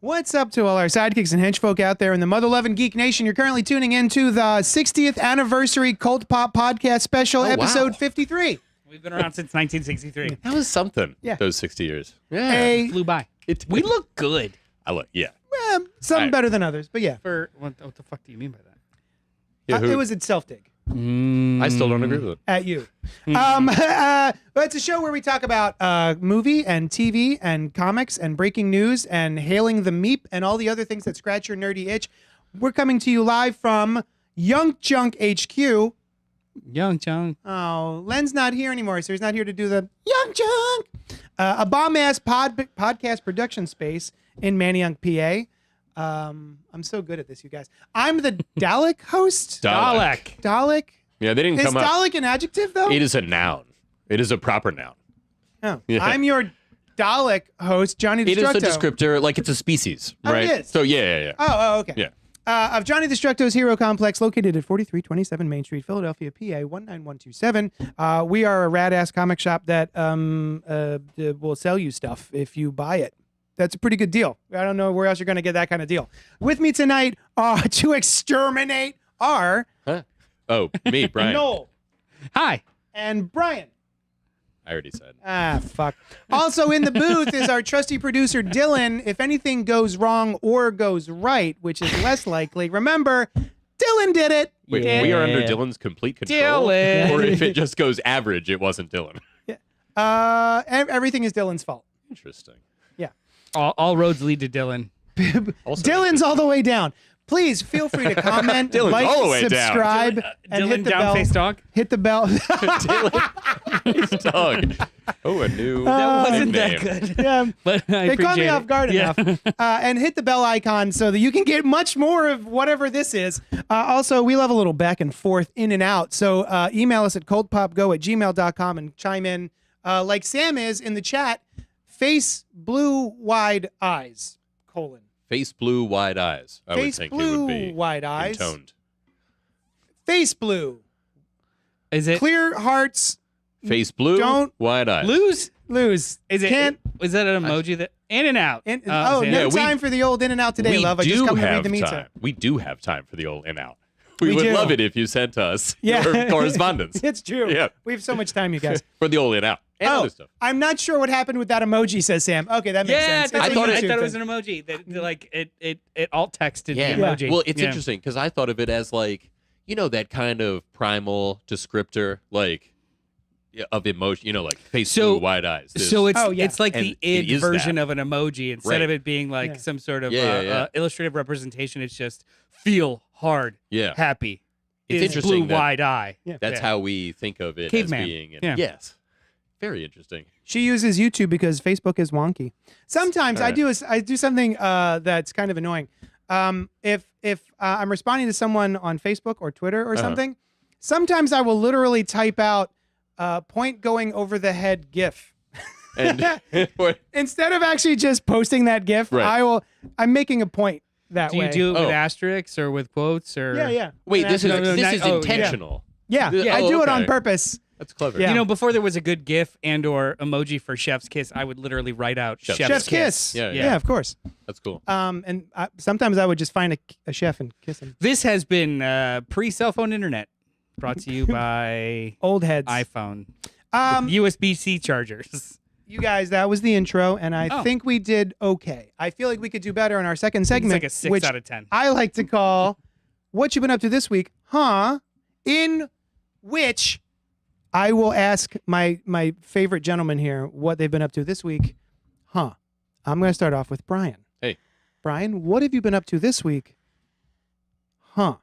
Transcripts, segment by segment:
What's up to all our sidekicks and henchfolk out there in the Mother-Loving Geek Nation? You're currently tuning in to the 60th anniversary CultPop podcast special, episode 53. We've been around since 1963. That was something. Yeah. Those 60 years. Yeah. Flew by. We look good. I look. Yeah. Well, some better than others, but yeah. For what the fuck do you mean by that? Yeah. It was at Self-Dig. I still don't agree with it. At you. But it's a show where we talk about movie and TV and comics and breaking news and hailing the meep and all the other things that scratch your nerdy itch. We're coming to you live from Young Chunk HQ. Young Chunk. Oh, Len's not here anymore, so he's not here to do the Young Chunk. A bomb-ass podcast production space in Manayunk, PA. I'm so good at this, you guys. I'm the Dalek host. Dalek. Yeah, they didn't Is come up. Dalek an adjective, though? It is a noun. It is a proper noun. Oh. Yeah. I'm your Dalek host, Johnny Destructo. It is a descriptor, like it's a species, Oh, right? it is? So yeah. Oh, okay. Yeah. Of Johnny Destructo's Hero Complex, located at 4327 Main Street, Philadelphia, PA 19127. We are a rad-ass comic shop that will sell you stuff if you buy it. That's a pretty good deal. I don't know where else you're going to get that kind of deal. With me tonight to exterminate are... Huh? Oh, me, Brian. Noel. Hi. And Brian. I already said. Ah, fuck. Also in the booth is our trusty producer, Dylan. If anything goes wrong or goes right, which is less likely, remember, Dylan did it. Wait, Yeah. we are under Dylan's complete control? Dylan. Or if it just goes average, it wasn't Dylan. Everything is Dylan's fault. Interesting. All roads lead to Dylan. Also Dylan's all the way down. Please feel free to comment, Dylan's like, all the way down. subscribe, and Dylan hit the bell. Downface Dog. Hit the bell. His dog. Oh, a new That wasn't nickname. that good. Yeah. But I They caught me appreciate off it. guard Yeah. enough. And hit the bell icon so that you can get much more of whatever this is. Also, we love a little back and forth, in and out. So email us at cultpopgo@gmail.com and chime in like Sam is in the chat. Face blue wide eyes, : Face blue, wide eyes. I would Face think it blue, would be wide eyes. intoned. Face blue. Is it Clear hearts. Face blue, Don't wide eyes. lose? Lose. Is it? Can't. Is that an emoji that in and out? No yeah, time for the old in and out today, We love. I just do come to read have the meter. time. We do have time for the old in out. We We would do. love it if you sent us Yeah. your correspondence It's true. Yeah. We have so much time, you guys. for the old in out and other stuff. I'm not sure what happened with that emoji, says Sam. Okay, that makes Yeah, sense. I It's a thought YouTube it was thing. an emoji that like it alt texted Yeah. the emoji. Well, it's Yeah. interesting because I thought of it as like, that kind of primal descriptor, like of emotion, like face blue, wide eyes. So it's Oh, yeah. it's like And the it id is version that. of an emoji instead Right. of it being like Yeah. some sort of Yeah. illustrative representation. It's just feel hard, Yeah. happy. It's is interesting blue that- wide eye. Yeah. That's Yeah. how we think of it Caveman. as being. Yeah. Yes. Very interesting. She uses YouTube because Facebook is wonky. Sometimes All right. I do something that's kind of annoying. If I'm responding to someone on Facebook or Twitter or something, sometimes I will literally type out point going over the head GIF. And what? Instead of actually just posting that GIF, Right. I'm making a point that Do way. you do it with Oh. asterisks or with quotes or? Yeah. Wait, this is No, no, this not- is oh, yeah. intentional. Yeah, Yeah, I oh, do it on okay. purpose. That's clever. Yeah. Before there was a good GIF and or emoji for Chef's Kiss, I would literally write out Chef's Chef's kiss. Yeah. Of course. That's cool. And sometimes I would just find a chef and kiss him. This has been pre-cell phone internet, brought to you by Old heads. iPhone. Um, USB-C chargers. You guys, that was the intro, and I Oh. think we did okay. I feel like we could do better in our second It's segment, like a 6 which out of 10. I like to call "What You Been Up to This Week?" Huh? In which I will ask my favorite gentleman here what they've been up to this week. Huh? I'm going to start off with Brian. Hey. Brian, what have you been up to this week? Huh?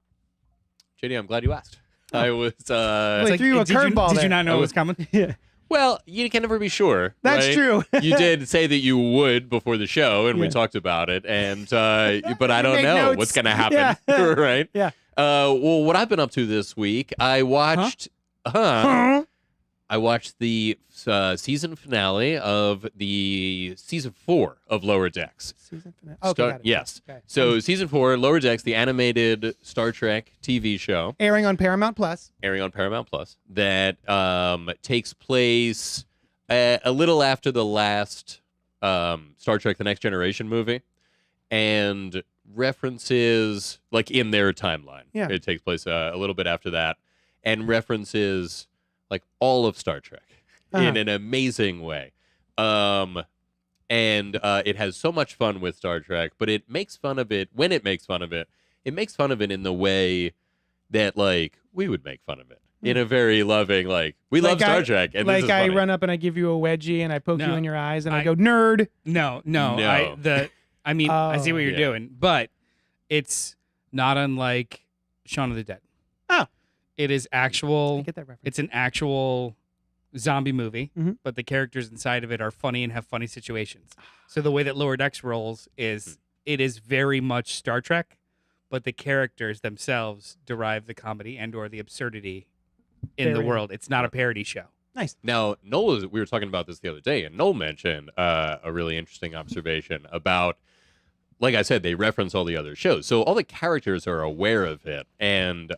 JD, I'm glad you asked. I was. Wait, threw you a did you- curveball Did there. you not know I it was- was coming? Yeah, Well, you can never be sure. that's right? true. You did say that you would before the show, and we Yeah. talked about it. And but I don't Make know notes. what's going to happen, Yeah. right? Yeah. Well, what I've been up to this week, I watched. Huh? I watched the season finale of the season 4 of Lower Decks. Season finale. Okay, got it. Yes. Okay. So season 4, Lower Decks, the animated Star Trek TV show, Airing on Paramount Plus. airing on Paramount Plus, that takes place a little after the last Star Trek: The Next Generation movie, and references like in their timeline. Yeah. It takes place a little bit after that, and references like all of Star Trek in an amazing way. And it has so much fun with Star Trek, but it makes fun of it when it makes fun of it. It makes fun of it in the way that like we would make fun of it. In a very loving, like, we love Star Trek. And like this is I funny. run up and I give you a wedgie and I poke you No, in your eyes and I go, nerd. No. No. I mean, I see what you're Yeah. doing, but it's not unlike Shaun of the Dead. Oh. It is I actual. get that reference. It's an actual zombie movie, Mhm. but the characters inside of it are funny and have funny situations. So the way that Lower Decks rolls is it is very much Star Trek, but the characters themselves derive the comedy and or the absurdity in the Very- world. It's not a parody show. Nice. Now, Noel, we were talking about this the other day, and Noel mentioned a really interesting observation about, like I said, they reference all the other shows. So all the characters are aware of it. And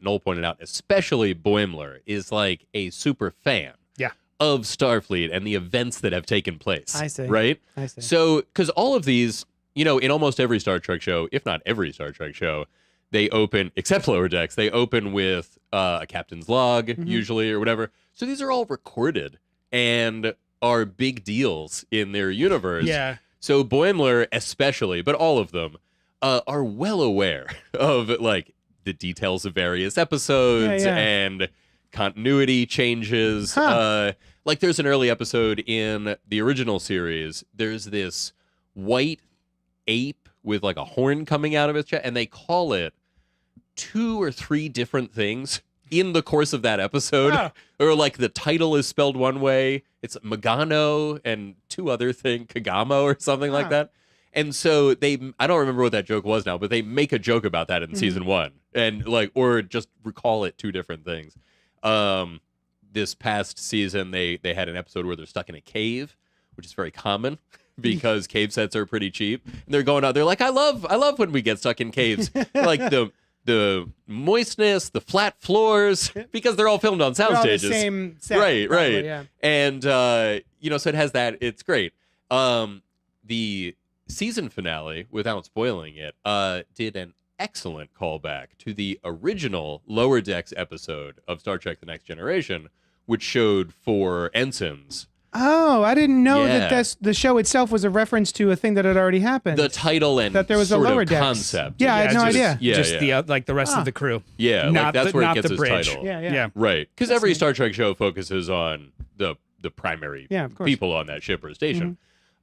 Noel pointed out, especially Boimler is like a super fan of Starfleet and the events that have taken place. I see. Right? I see. So, because all of these, you know, in almost every Star Trek show, if not every Star Trek show, they open, except Lower Decks, they open with a captain's log, usually, or whatever. So these are all recorded and are big deals in their universe. Yeah. So Boimler especially, but all of them, are well aware of, like, the details of various episodes Yeah. and continuity changes. Like, there's an early episode in the original series. There's this white ape with, like, a horn coming out of its chest, and they call it 2 or 3 different things in the course of that episode. Oh. Or, like, the title is spelled one way. It's Magano and 2 other things, Kagamo or something like that. And so I don't remember what that joke was now, but they make a joke about that in season 1. And, like, or just recall it 2 different things. This past season, they had an episode where they're stuck in a cave, which is very common because cave sets are pretty cheap. And they're going out, they're like, I love when we get stuck in caves. Like the moistness, the flat floors, because they're all filmed on sound They're all stages. the same set, right. probably, yeah. And you know, so it has that. It's great. The season finale, without spoiling it, did an excellent callback to the original Lower Decks episode of Star Trek: The Next Generation, which showed 4 ensigns. Oh, I didn't know Yeah. that the show itself was a reference to a thing that had already happened. The title and that there was a sort Lower of Decks concept. Yeah, I had no just, idea. Yeah, just yeah. the like the rest of the crew. Yeah, like Not that's the, where it not gets the its bridge. title. Yeah. Right, because every Star Trek show focuses on the primary Yeah, of course. people on that ship or station.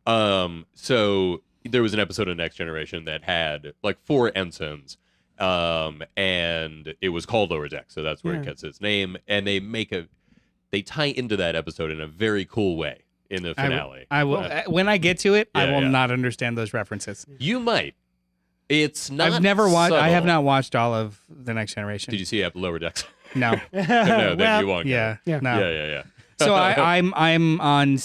So there was an episode of Next Generation that had like 4 ensigns, and it was called Lower Deck, so that's where Yeah. it gets its name. And they tie into that episode in a very cool way in the finale. I will when I get to it. I Yeah, will yeah. not understand those references. You might. It's not. I've never watched. I have subtle. not watched all of the Next Generation. Did you see Lower Decks? No. No, then Well, you won't. Yeah. Yeah. No. Yeah. So I'm on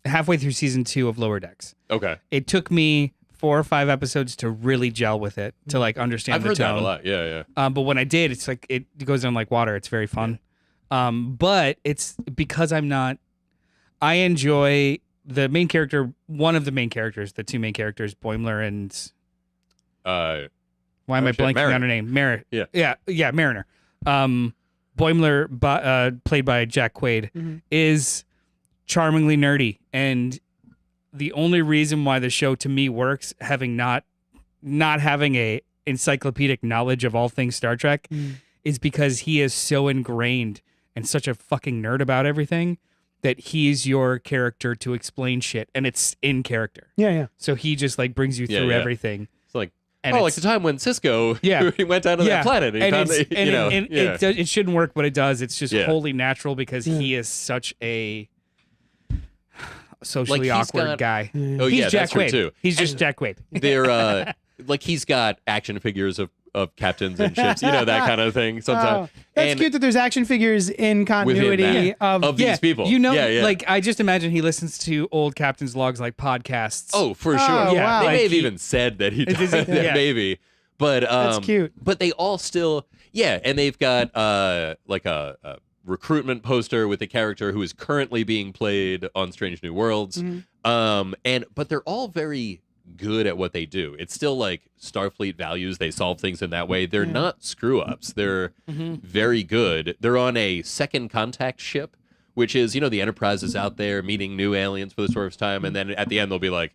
halfway through season 2 of Lower Decks. Okay. It took me 4 or 5 episodes to really gel with it, to like understand I've the heard tone. that a lot. Yeah. But when I did, it's like it goes down like water. It's very fun. But it's because I enjoy the main character, one of the main characters, the 2 main characters, Boimler and why am I blanking Mariner. on her name? Yeah. Yeah, Mariner. Boimler, played by Jack Quaid, is charmingly nerdy, and the only reason why the show to me works, having not having a encyclopedic knowledge of all things Star Trek, is because he is so ingrained and such a fucking nerd about everything that he's your character to explain shit, and it's in character. Yeah. So he just like brings you Yeah, through yeah. everything. It's like, And like it's- the time when Cisco Yeah. he went down to that planet and he found it's- the, you know, yeah. it shouldn't work, but it does. It's just Yeah. wholly natural because he is such a socially Like, he's awkward got- guy. Oh He's yeah, Jack that's true Quaid. too. He's just Jack Quaid. They're like he's got action figures of captains and ships, you know, that kind of thing sometimes. Oh, that's And cute that there's action figures in continuity that. Of these people. You know, Yeah. like I just imagine he listens to old captain's logs like podcasts. Oh, for Oh, sure. Yeah, wow. They like may have he- even said that he Does does he? that, Yeah. maybe. But That's cute. But they all still, and they've got like a recruitment poster with a character who is currently being played on Strange New Worlds. But they're all very good at what they do. It's still like Starfleet values. They solve things in that way. They're not screw ups. They're very good. They're on a second contact ship, which is, the Enterprise is out there meeting new aliens for the first time. And then at the end, they'll be like,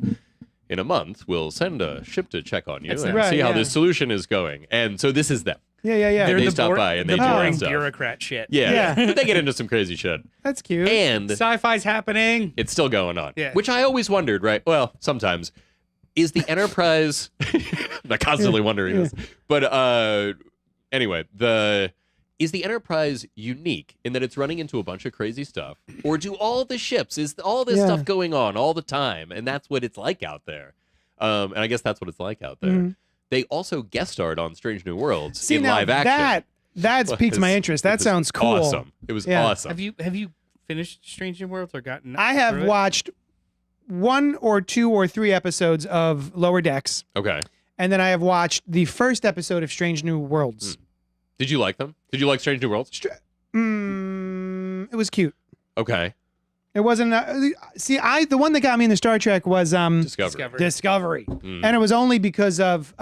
in a month, we'll send a ship to check on you and see how this solution is going. And so this is them. Yeah. They're They the stop by and they do boring stuff. bureaucrat shit. Yeah. But they get into some crazy shit. That's cute. And Sci-fi's happening. it's still going on. Yeah. Which I always wondered, right? Well, sometimes. Is the Enterprise... I'm constantly wondering this. But anyway, is the Enterprise unique in that it's running into a bunch of crazy stuff? Or do all the ships, is all this stuff going on all the time? And that's what it's like out there. And I guess that's what it's like out there. They also guest starred on Strange New Worlds in live action. That's piqued my interest. That sounds cool. Awesome. It was awesome. Have you finished Strange New Worlds or gotten? I have watched 1 or 2 or 3 episodes of Lower Decks. Okay. And then I have watched the first episode of Strange New Worlds. Did you like them? Did you like Strange New Worlds? It was cute. Okay. It wasn't. The one that got me into Star Trek was Discovery. And it was only because of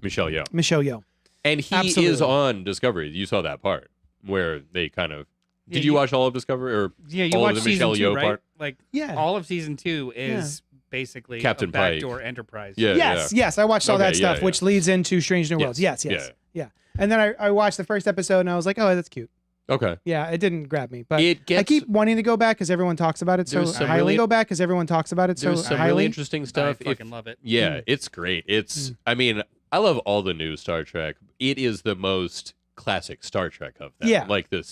Michelle Yeoh. Michelle Yeoh. And he is on Discovery. You saw that part where they kind of. Did you watch all of Discovery or you all watched of the Michelle season 2, Yeoh right? part? Like Yeah. all of season 2 is basically Captain a Pike. backdoor Enterprise. Yeah. Yes. I watched all that stuff, yeah. which leads into Strange New Worlds. Yes. Yeah. And then I watched the first episode and I was like, oh, that's cute. Okay. Yeah, it didn't grab me, but It gets, I keep wanting to go back because everyone talks about it so There's some highly. really- Go back because everyone talks about it so There's some highly. really interesting stuff. I fucking love it. Yeah, it's great. It's. I mean, I love all the new Star Trek. It is the most classic Star Trek of them. Yeah. Like the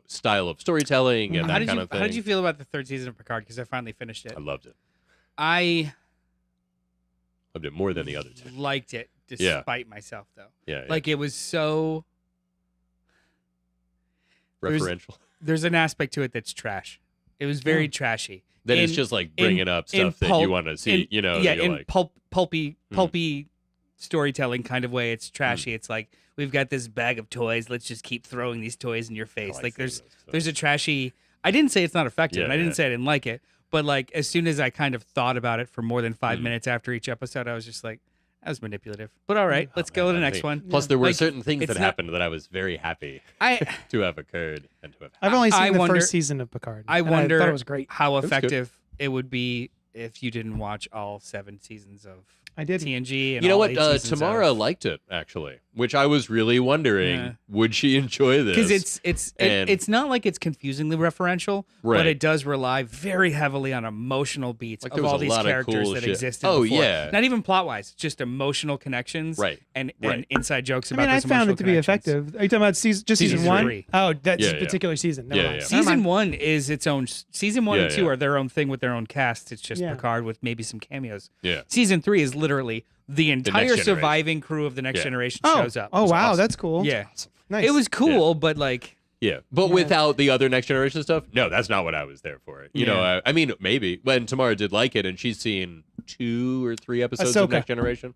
style of storytelling and How that did kind you of thing. How did you feel about the 3rd season of Picard? Because I finally finished it. I loved it. I Loved it more than the other two. liked it despite myself, though. Yeah. Like it was so. referential. There's an aspect to it that's trash. It was very trashy. Then it's just like bringing up stuff that you want to see. Yeah, you're in like, pulpy storytelling kind of way. It's trashy. It's like we've got this bag of toys. Let's just keep throwing these toys in your face. Like there's a trashy. I didn't say it's not effective. And I didn't say I didn't like it. But like as soon as I kind of thought about it for more than 5 minutes after each episode, I was just like, that was manipulative. But all right, let's go to the next one. Plus, there were Like, certain things that it's not- happened that I was very happy to have occurred and to have I've happened. only seen I the wonder- first season of Picard. I and wonder I thought it was great. how was good. effective it would be if you didn't watch all 7 seasons of I didn't. TNG. And You know all what? 8 seasons Tamara of- liked it actually, which I was really wondering, Yeah. would she enjoy this? because it's not like it's confusingly referential, Right. but it does rely very heavily on emotional beats Like, of there was all a these lot of characters cool that shit. existed. Oh, before. yeah. Not even plot wise, just emotional connections, Right. And Right. inside jokes I about. mean, I those found emotional it to be connections. effective. Are you talking about season Season 1? 3. Oh, that's Yeah, a yeah. particular season. Never Yeah, mind. yeah. Never Season mind. 1 is its own. Season 1 and Yeah, 2 yeah. are their own thing with their own cast. It's just Yeah. Picard with maybe some cameos. Yeah. Season 3 is literally the entire Generation. surviving crew of the Next Yeah. Generation Oh, shows up. oh wow, awesome. that's cool. Yeah, Nice. it was cool, but like, Yeah, but Yeah. without the other Next Generation stuff, no, that's not what I was there for. You know, Yeah. I mean, maybe when Tamara did like it, and she's seen 2 or 3 episodes of Ahsoka. Next Generation.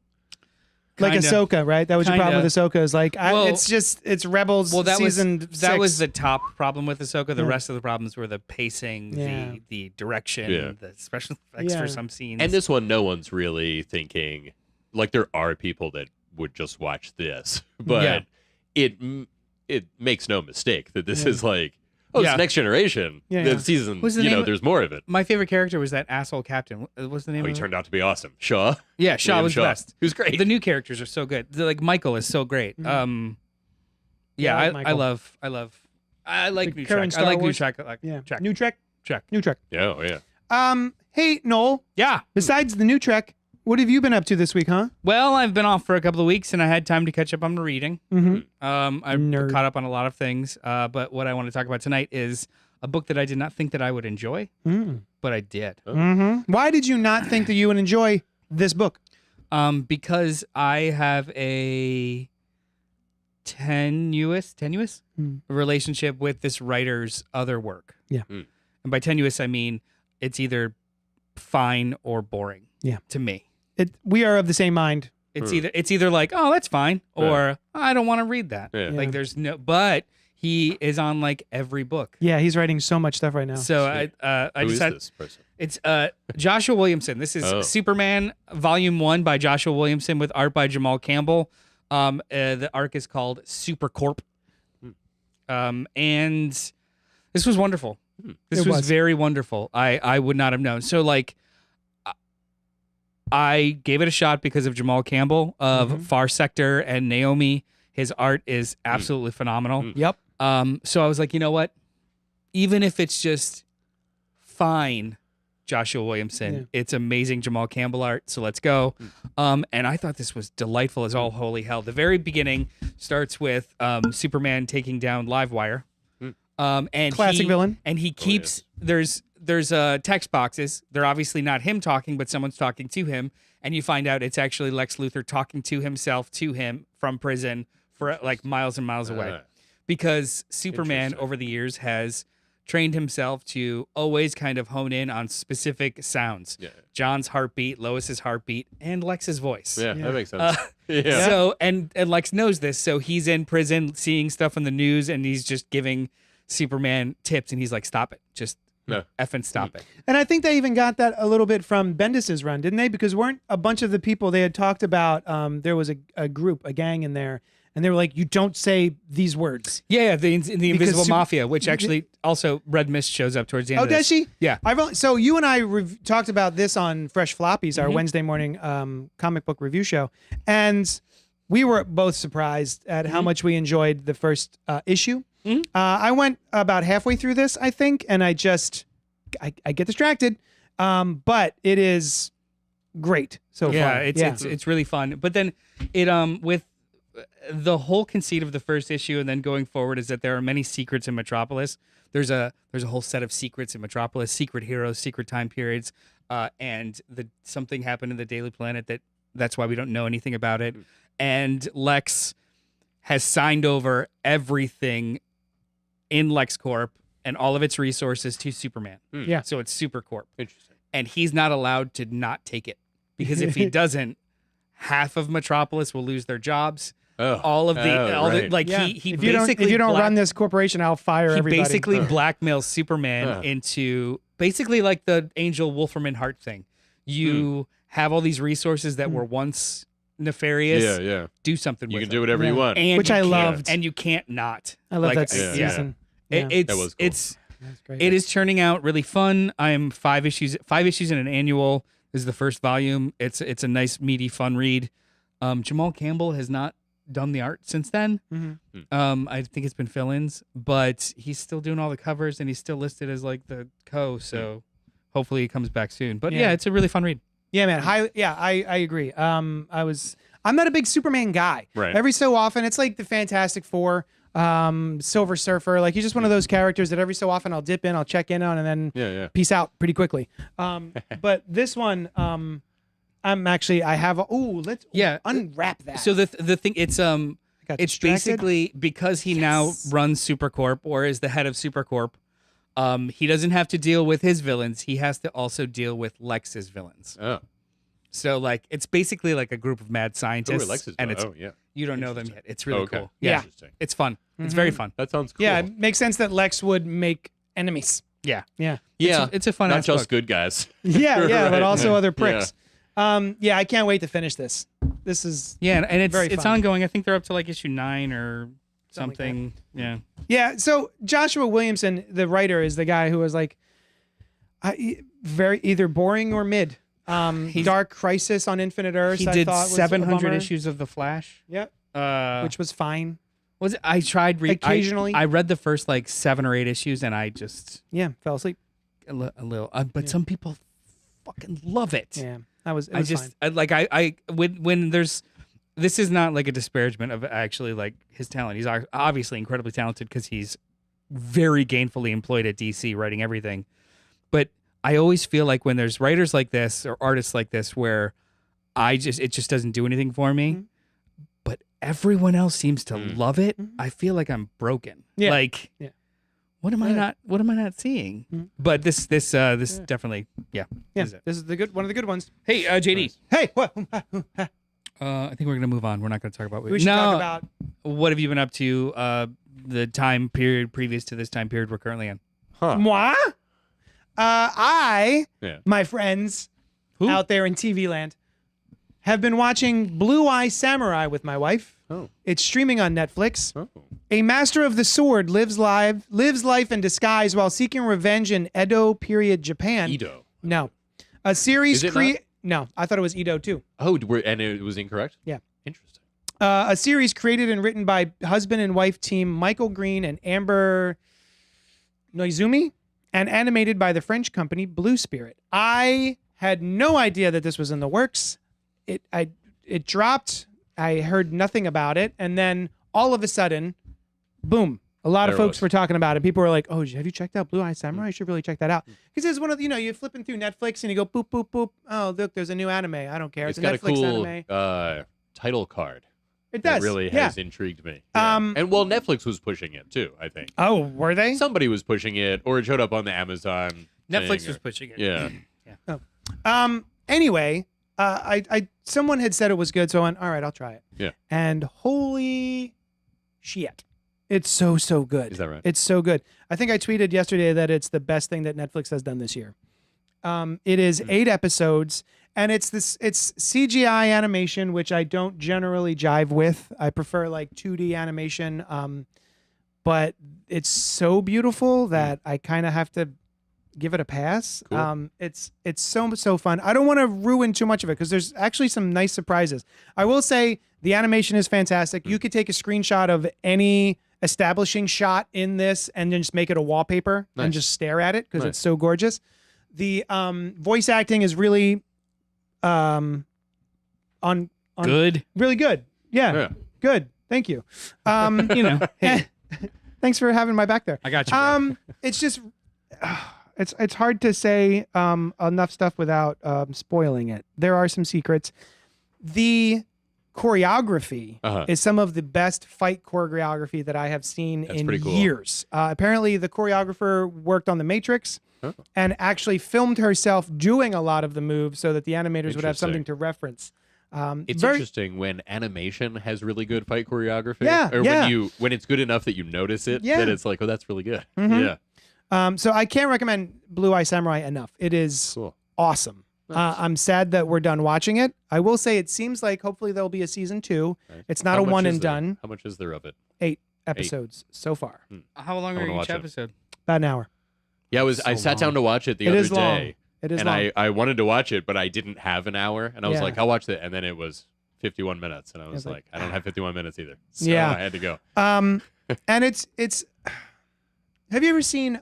like kinda. Ahsoka, right? That was your problem Kinda. with Ahsoka. Is like Well- it's Rebels well, that season was that 6. was the top problem with Ahsoka. The Yeah. rest of the problems were the pacing, Yeah. the direction, Yeah. the special effects Yeah. for some scenes. And this one, no one's really thinking. Like, there are people that would just watch this, but Yeah. it makes no mistake that this Yeah. is like, oh, Yeah. it's Next Generation. Yeah, The yeah. season, What's the name of- there's more of it. my favorite character was that asshole captain. What's the name Oh, he of it? turned out to be awesome. Shaw. Yeah, Shaw William was the best. Who's great. The new characters are so good. Like Michael is so great. Mhm. Yeah, Yeah, I like I Michael. like The new current Trek. I Star like new Wars? Trek. Like Yeah. Trek. New Trek. Trek. New Trek. Yeah, oh, yeah. Hey Noel. Yeah. Besides the new Trek, what have you been up to this week, huh? Well, I've been off for a couple of weeks, and I had time to catch up on the reading. Mm-hmm. I Nerd. caught up on a lot of things, but what I want to talk about tonight is a book that I did not think that I would enjoy, but I did. Mm-hmm. Why did you not think that you would enjoy this book? Because I have a tenuous relationship with this writer's other work. Yeah. Mm. And by tenuous, I mean it's either fine or boring. Yeah. To me. We are of the same mind. It's either like, oh, that's fine, or I don't want to read that. Yeah. Like there's no, but he is on like every book. Yeah, he's writing so much stuff right now. So Sweet. I Who just is had this person? It's Joshua Williamson. This is Superman Volume 1 by Joshua Williamson with art by Jamal Campbell. The arc is called Supercorp. And this was wonderful. This was very wonderful. I would not have known. So like I gave it a shot because of Jamal Campbell of Far Sector and Naomi. His art is absolutely phenomenal. Yep. So I was like, you know what? Even if it's just fine, Joshua Williamson, it's amazing Jamal Campbell art. So let's go. And I thought this was delightful as all holy hell. The very beginning starts with Superman taking down Livewire. And Classic villain. And he keeps there's text boxes. They're obviously not him talking, but someone's talking to him. And you find out it's actually Lex Luthor talking to himself to him from prison for like miles and miles away. Because Superman over the years has trained himself to always kind of hone in on specific sounds. Yeah. John's heartbeat, Lois's heartbeat, and Lex's voice. Yeah, that makes sense. So and Lex knows this, so he's in prison seeing stuff on the news and he's just giving Superman tips and he's like, stop it. Just effing stop it. And I think they even got that a little bit from Bendis's run, didn't they? Because weren't a bunch of the people they had talked about, there was a group, a gang in there, and they were like, you don't say these words. Yeah, the Invisible Mafia, which actually also Red Mist shows up towards the end of this. Oh, does she? Yeah. So you and I talked about this on Fresh Floppies, our Wednesday morning comic book review show, and we were both surprised at how much we enjoyed the first issue. I went about halfway through this, I think, and I get distracted, but it is great so far. It's really fun. But then it with the whole conceit of the first issue and then going forward is that there are many secrets in Metropolis. There's a whole set of secrets in Metropolis, secret heroes, secret time periods, and something happened in the Daily Planet that's why we don't know anything about it. And Lex has signed over everything in LexCorp and all of its resources to Superman. Yeah. So it's Supercorp. Interesting. And he's not allowed to not take it because if he doesn't, half of Metropolis will lose their jobs. All of the he if basically you don't run this corporation, I'll fire everybody. He basically blackmails Superman into basically like the Angel Wolferman Hart thing. You have all these resources that were once nefarious. Yeah. Do something with You can them. do whatever you want. And which I loved. And you can't not. I love that season. That was cool. It is turning out really fun. I'm 5 issues in an annual. This is the first volume. It's a nice meaty fun read. Jamal Campbell has not done the art since then. I think it's been fill-ins, but he's still doing all the covers and he's still listed as like the so hopefully he comes back soon. But yeah, it's a really fun read. Yeah, man. I agree. I'm not a big Superman guy. Right. Every so often, it's like the Fantastic Four, Silver Surfer. Like he's just one of those characters that every so often I'll dip in, I'll check in on, and then peace out pretty quickly. But this one, let's unwrap that. So the thing it's basically because he now runs Supercorp or is the head of Supercorp. He doesn't have to deal with his villains. He has to also deal with Lex's villains. Oh. So like it's basically like a group of mad scientists. You don't know them yet. It's really cool. Yeah. It's fun. It's very fun. That sounds cool. Yeah, it makes sense that Lex would make enemies. Yeah. It's a fun not just book. good guys. Yeah, but also other pricks. I can't wait to finish this. This is and it's fun. ongoing. I think they're up to like issue 9 or something. Yeah. So Joshua Williamson, the writer, is the guy who was like very either boring or mid. Dark Crisis on Infinite Earths. He did 700 issues of The Flash. Yep. Which was fine. Was it? I tried occasionally. I read the first like 7 or 8 issues and I just fell asleep a little. But some people fucking love it. Yeah, it was fine. When there's. This is not like a disparagement of actually like his talent. He's obviously incredibly talented because he's very gainfully employed at DC writing everything. But I always feel like when there's writers like this or artists like this where it just doesn't do anything for me, but everyone else seems to love it. I feel like I'm broken. Yeah. Like, what am I not seeing? But this definitely, this is one of the good ones. Hey, JD. Nice. Hey, what? I think we're gonna move on. We're not gonna talk about. We should talk about what have you been up to? The time period previous to this time period we're currently in. Moi? My friends Who? out there in TV land, have been watching Blue Eye Samurai with my wife. Oh. It's streaming on Netflix. Oh. A master of the sword lives life in disguise while seeking revenge in Edo period Japan. Edo. No. A series Is it No, I thought it was Edo too. Oh, and it was incorrect? Yeah. Interesting. A series created and written by husband and wife team Michael Green and Amber Noizumi, and animated by the French company Blue Spirit. I had no idea that this was in the works. It dropped. I heard nothing about it, and then all of a sudden, boom! A lot of There it folks was. were talking about it. People were like, "Oh, have you checked out Blue Eye Samurai? You should really check that out." Because it's one of you're flipping through Netflix and you go boop boop boop. Oh, look, there's a new anime. I don't care. It's a got Netflix a cool anime. title card. It does. It really yeah. has intrigued me. Yeah. And Netflix was pushing it too, I think. Oh, were they? Somebody was pushing it, or it showed up on the Amazon. Netflix thing, was or- pushing it. Yeah. Anyway, someone had said it was good, so I went, all right, I'll try it. Yeah. And holy shit. It's so good. Is that right? It's so good. I think I tweeted yesterday that it's the best thing that Netflix has done this year. It is 8 episodes, and it's CGI animation, which I don't generally jive with. I prefer like 2D animation. But it's so beautiful that I kind of have to give it a pass. Cool. It's so fun. I don't want to ruin too much of it because there's actually some nice surprises. I will say the animation is fantastic. You could take a screenshot of any establishing shot in this and then just make it a wallpaper and Nice. just stare at it because Nice. it's so gorgeous. The voice acting is really on Good. really good. Yeah. Good. Thank you. Hey, Thanks for having my back there. I got you. Bro. It's just it's hard to say enough stuff without spoiling it. There are some secrets. The choreography is some of the best fight choreography that I have seen That's in pretty cool. years. Apparently, the choreographer worked on The Matrix and actually filmed herself doing a lot of the moves so that the animators would have something to reference. It's interesting when animation has really good fight choreography. Yeah, Or yeah. when it's good enough that you notice it, Yeah. that it's like, oh, that's really good. Mhm. Yeah. So I can't recommend Blue Eye Samurai enough. It is Cool. awesome. Nice. I'm sad that we're done watching it. I will say it seems like hopefully there'll be a season 2. Nice. It's not How a much one is and there? done. How much is there of it? 8 episodes so far. How long I wanna are watch each it. episode? About an hour. Yeah, I So sat down long. to watch it the It other is long. day. It is And long. I wanted to watch it, but I didn't have an hour. And I was Yeah. like, I'll watch it. And then it was 51 minutes. And I was It's like, like, I don't have 51 minutes either. So Yeah. I had to go. And it's have you ever seen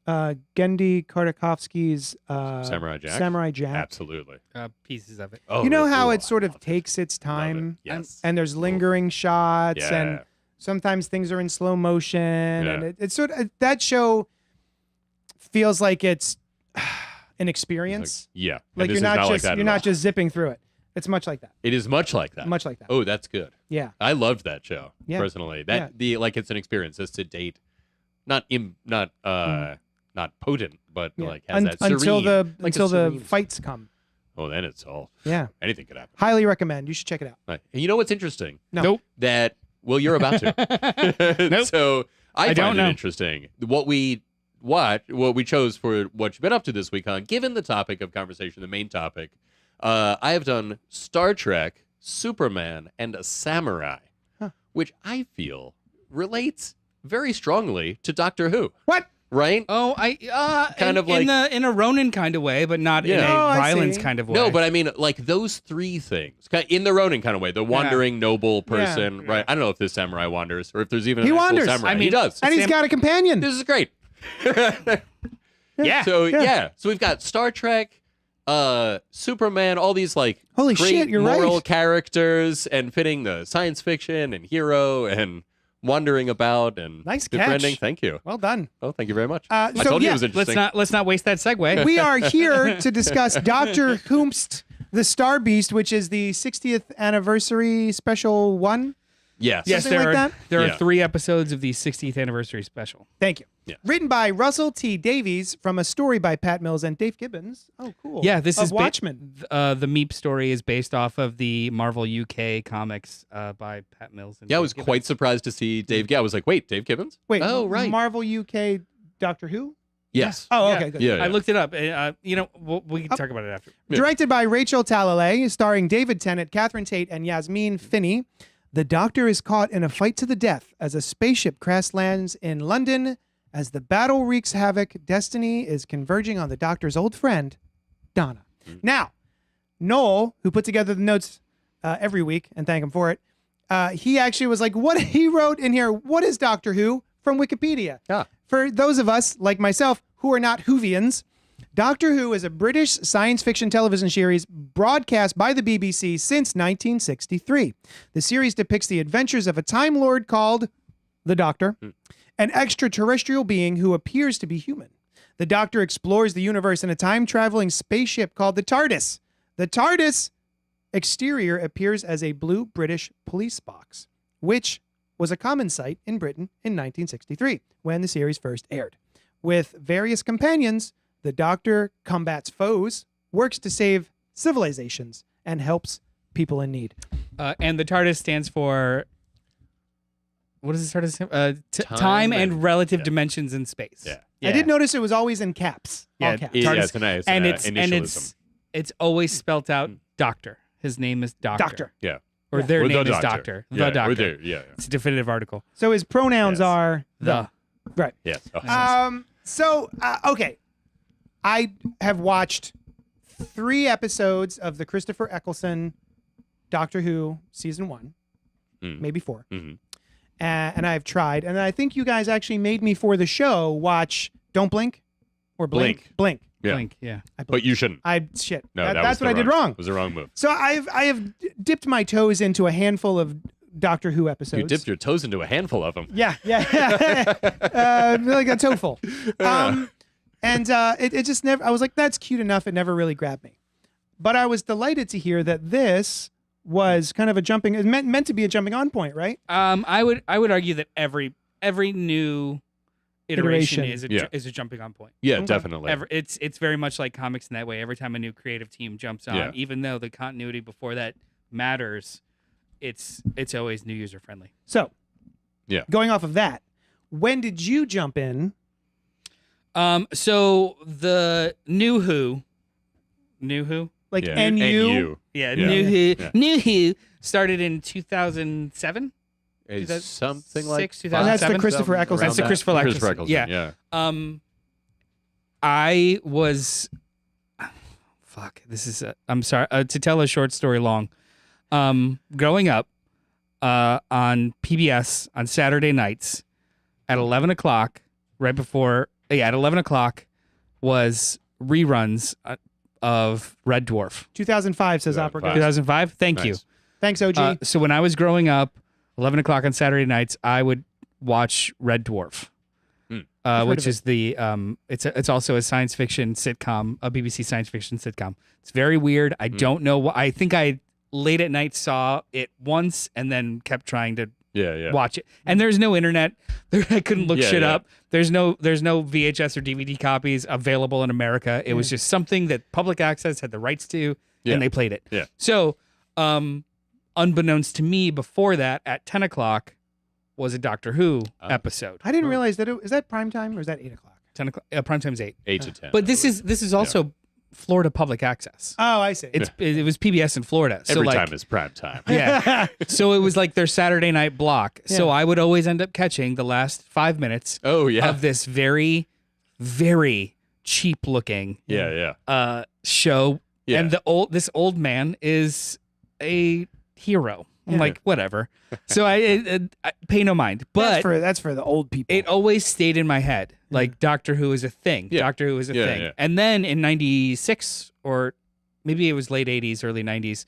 Gendy Kartakovsky's Samurai Jack? Samurai Jack? Absolutely. Pieces of it. Oh, You know really how cool. it sort I of love it. takes its Love it. time Yes. and there's lingering shots Yeah. and sometimes things are in slow motion and Yeah. it's sort of that show feels like it's an It's experience. like, yeah. And Like this you're is not like just that you're at not all. just zipping through it. It's much like that. It is much like that. Much like that. Oh, that's good. Yeah. I loved that show Yeah. personally. That it's an experience. It's to date, not potent, but Yeah. like has that serene, until the like a serene- fights come. Oh, then it's all Yeah. anything could happen. Highly recommend. You should check it out. Right. And you know what's interesting? No. Nope. That you're about to. Nope. So I don't find it know. interesting. What we chose for what you've been up to this week, given the topic of conversation, the main topic, I have done Star Trek, Superman, and a Samurai, which I feel relates very strongly to Doctor Who. What? Right? Oh, Kind of like- in a Ronin kind of way, but not in a Yeah. Oh, I violence see. kind of way. No, but I mean, like those three things in the Ronin kind of way. The wandering noble person, right? I don't know if this samurai wanders or if there's even He an actual wanders. samurai. I mean, he does. And he's got a companion. This is great. yeah. So so we've got Star Trek, Superman, all these like Holy great shit, you're moral right. characters and fitting the science fiction and hero and wandering about and Nice catch. befriending. Thank you. Well done. Oh, thank you very much. So, I told you yeah, it was interesting. let's not waste that segue. We are here to discuss Dr. Whomst, the Star Beast, which is the 60th anniversary special one. Yes. Yes, Something there like are that? Yeah. 3 episodes of the 60th anniversary special. Thank you. Yeah. Written by Russell T. Davies from a story by Pat Mills and Dave Gibbons. Oh, cool. Yeah, this of is Watchmen. The Meep story is based off of the Marvel UK comics by Pat Mills. And Yeah, I Dave was Gibbons. quite surprised to see Dave. Yeah, I was like, wait, Dave Gibbons? Wait, Oh, right. Marvel UK Doctor Who? Yes. Oh, Yeah. okay, good. Yeah. I looked it up. We can talk about it after. Yeah. Directed by Rachel Talalay, starring David Tennant, Catherine Tate, and Yasmin Finney, the Doctor is caught in a fight to the death as a spaceship crash lands in London. As the battle wreaks havoc, destiny is converging on the Doctor's old friend, Donna. Now, Noel, who put together the notes every week, and thank him for it, he actually was like, what he wrote in here, what is Doctor Who? From Wikipedia. Ah. For those of us, like myself, who are not Whovians, Doctor Who is a British science fiction television series broadcast by the BBC since 1963. The series depicts the adventures of a Time Lord called the Doctor, an extraterrestrial being who appears to be human. The Doctor explores the universe in a time-traveling spaceship called the TARDIS. The TARDIS exterior appears as a blue British police box, which was a common sight in Britain in 1963 when the series first aired. With various companions, the Doctor combats foes, works to save civilizations, and helps people in need. And the TARDIS stands for, what does the TARDIS stand? Time and and- relative yeah. dimensions in space. Yeah. I did notice it was always in caps. All Yeah, caps. Yeah, TARDIS. it's nice. and initialism. it's always spelt out Doctor. His name is Doctor. Doctor. Yeah. Or Yeah. their Or name the is Doctor. Doctor. Yeah, The Doctor. Or there. Yeah. It's a definitive article. So his pronouns Yes. are The. right. Yes. Oh, Okay. I have watched 3 episodes of the Christopher Eccleston Doctor Who season 1, maybe 4. Mhm. And I've tried, and I think you guys actually made me for the show watch Don't Blink or Blink. Blink. Yeah. Blink. Yeah. I But blinked. you shouldn't. Shit. No, That's was what the I did wrong. It was the wrong move. So I have dipped my toes into a handful of Doctor Who episodes. You dipped your toes into a handful of them. Yeah. Like a toeful. And it just never, I was like, that's cute enough. It never really grabbed me. But I was delighted to hear that this was kind of a jumping, it meant to be a jumping on point, right? I would argue that every new iteration Iteration. is a jumping on point. Yeah, Okay. definitely. It's very much like comics in that way. Every time a new creative team jumps on, Yeah. even though the continuity before that matters, it's always new user friendly. So, Yeah. going off of that, when did you jump in? So the new Who, Like Yeah. NU? yeah, Yeah. new Who, Yeah. new Who started in 2007. It's something like 2006, 2007? That's the Christopher around Eccleston. That's the that. Christopher Eccleston. Christopher Eccleston. Yeah. Yeah. I was, this is, I'm sorry, to tell a short story long. Growing up on PBS on Saturday nights at 11 o'clock, right before, at 11 o'clock was reruns of Red Dwarf. 2005, says Opera 2005. Ghost. 2005? Thank you. Nice. Thanks, OG. So when I was growing up, 11 o'clock on Saturday nights, I would watch Red Dwarf, heard which of is the it's also a science fiction sitcom, a BBC science fiction sitcom. It's very weird. I don't know what. I think I late at night saw it once and then kept trying to Yeah. watch it. And there's no internet. I couldn't look Yeah, shit yeah. up. There's no VHS or DVD copies available in America. It was just something that public access had the rights to, Yeah. and they played it. Yeah. So, unbeknownst to me, before that, at 10 o'clock, was a Doctor Who episode. I didn't realize that is that prime time or is that 8 o'clock? 10 o'clock. Prime time's 8. 8 to 10. But this is also Florida public access. Oh, I see. It was PBS in Florida. So every like, time is prime time. yeah. So it was like their Saturday night block. So Yeah. I would always end up catching the last 5 minutes Oh yeah. of this very, very cheap looking Yeah. show. Yeah. And this old man is a hero. I'm like, whatever. So I pay no mind. But that's for the old people. it always stayed in my head. Like Doctor Who is a thing. Yeah. Doctor Who is a Yeah, thing. yeah. And then in 96 or maybe it was late 80s, early 90s,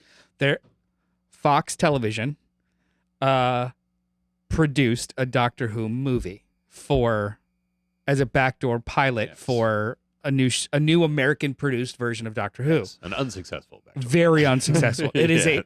Fox Television produced a Doctor Who movie as a backdoor pilot Yes. for a new American produced version of Doctor Who. An unsuccessful backdoor. Very unsuccessful. Yeah.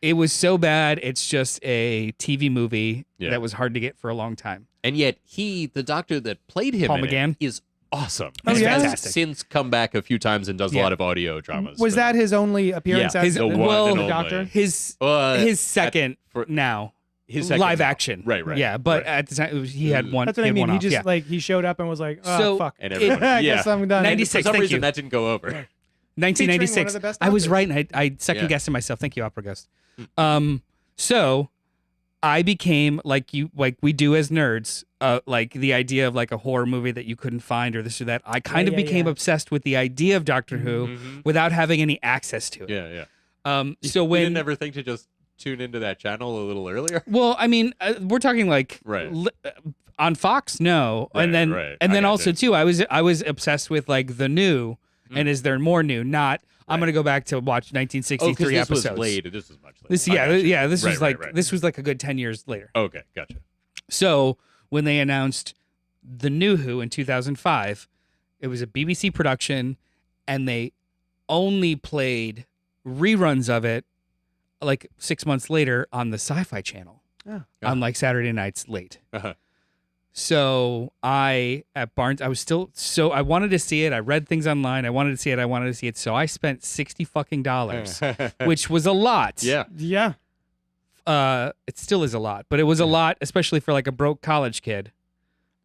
It was so bad. It's just a TV movie Yeah. that was hard to get for a long time. And yet the doctor that played him Paul in McGann? it is awesome. Oh, And yeah? has Fantastic. since come back a few times and does a Yeah. lot of audio dramas. Was but- that his only appearance Yeah, as his- the well, and the only. Doctor? His Uh, his second for- now. his second live film. action. Right. Yeah, but right. at the time he had one. That's what he I had mean. one He off, just yeah. he showed up and was like, oh, So, fuck. And everybody, I guess I'm done. 96, For some thank reason, you. that didn't go over. Featuring one 1996. of the best I was actors. right, and I second guessed myself. Thank you, Opera Ghost. So I became like we do as nerds, like the idea of like a horror movie that you couldn't find or this or that. I kind of became obsessed with the idea of Doctor Who without having any access to it. Yeah. So You when didn't ever think to just tune into that channel a little earlier? well, I mean, we're talking like Right. On Fox, no, Right, and then right. and I then gotcha. also too, I was obsessed with like the new, and is there more new? Not I'm gonna go back to watch 1963 this episodes. was late. This was much later. This I gotcha. this Right, was like right. this was like a good 10 years later. Okay, gotcha. So when they announced the new Who in 2005, it was a BBC production, and they only played reruns of it like 6 months later on the Sci-Fi Channel on like Saturday nights late. Uh-huh. So at Barnes, I was still I wanted to see it. I read things online. I wanted to see it. So I spent $60 fucking dollars, which was a lot. Yeah. Yeah. It still is a lot, but it was a lot, especially for like a broke college kid.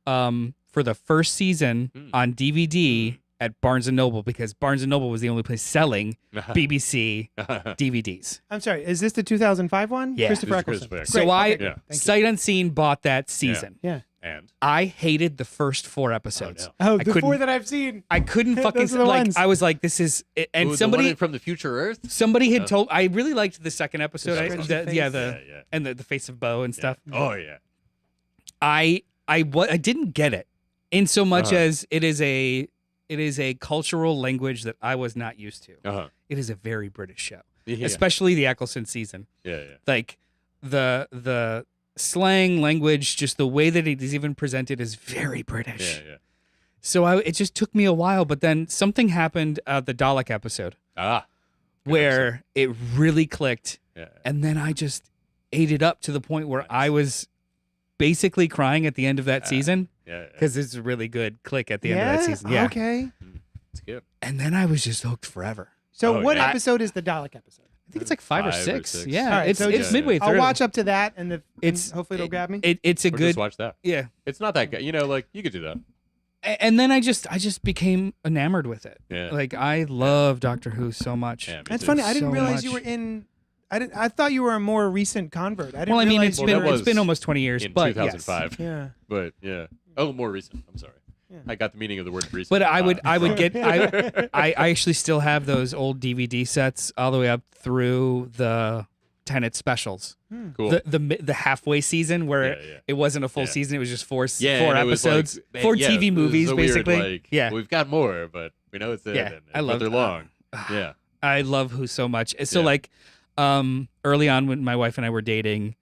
For the first season on DVD at Barnes and Noble, because Barnes and Noble was the only place selling BBC DVDs. I'm sorry. Is this the 2005 one? Yeah. Christopher This is Eccleston. Christopher So Great. I Okay, Yeah. thank you. sight unseen bought that season. Yeah. And I hated the first 4 episodes. no. Oh, I the couldn't- 4 that I've seen. I couldn't fucking Those are the like. ones. I was like, this is, and Ooh, the somebody one from the future Earth. somebody had told. I really liked the second episode. The I, stretchy the, face. yeah, Yeah. and the face of Bo and stuff. Oh yeah. I didn't get it in so much Uh-huh. as it is a cultural language that I was not used to. Uh-huh. It is a very British show, Yeah. especially the Eccleston season. Yeah. Like the slang language, just the way that it is even presented is very British. Yeah. So it just took me a while, but then something happened at the Dalek episode Ah. Good where it really clicked, Yeah. and then I just ate it up to the point where I was basically crying at the end of that season. Yeah. Because it's a really good click at the end of that season. Yeah. Okay. It's good. And then I was just hooked forever. So Oh, what yeah. episode is the Dalek episode? I think it's like 5 or 5 or 6. 6. Yeah. All right, it's so it's just- midway through. I'll watch up to that, and It's- hopefully it'll grab me. It's a Or good. just watch that. Yeah. It's not that good. You know, like you could do that. And then I just became enamored with it. Yeah. Like I love Doctor Who so much. Yeah, me That's too. funny. I didn't so realize you much. were in. I thought you were a more recent convert. I didn't Well, I mean, realize it's you been were- that it's been was almost 20 years, in but 2005. yes. Yeah. But yeah. Oh, more recent. I'm sorry. Yeah. I got the meaning of the word recent. But I would get I actually still have those old DVD sets all the way up through the Tenet specials. Cool. The halfway season where Yeah. it wasn't a full Yeah. season, it was just four and episodes, it was like, 4 yeah, TV it was movies a weird, basically. like, Yeah. we've got more, but we know it's it. Yeah, and, I but love they're that. long. Yeah. I love Who so much. So Yeah. like early on when my wife and I were dating,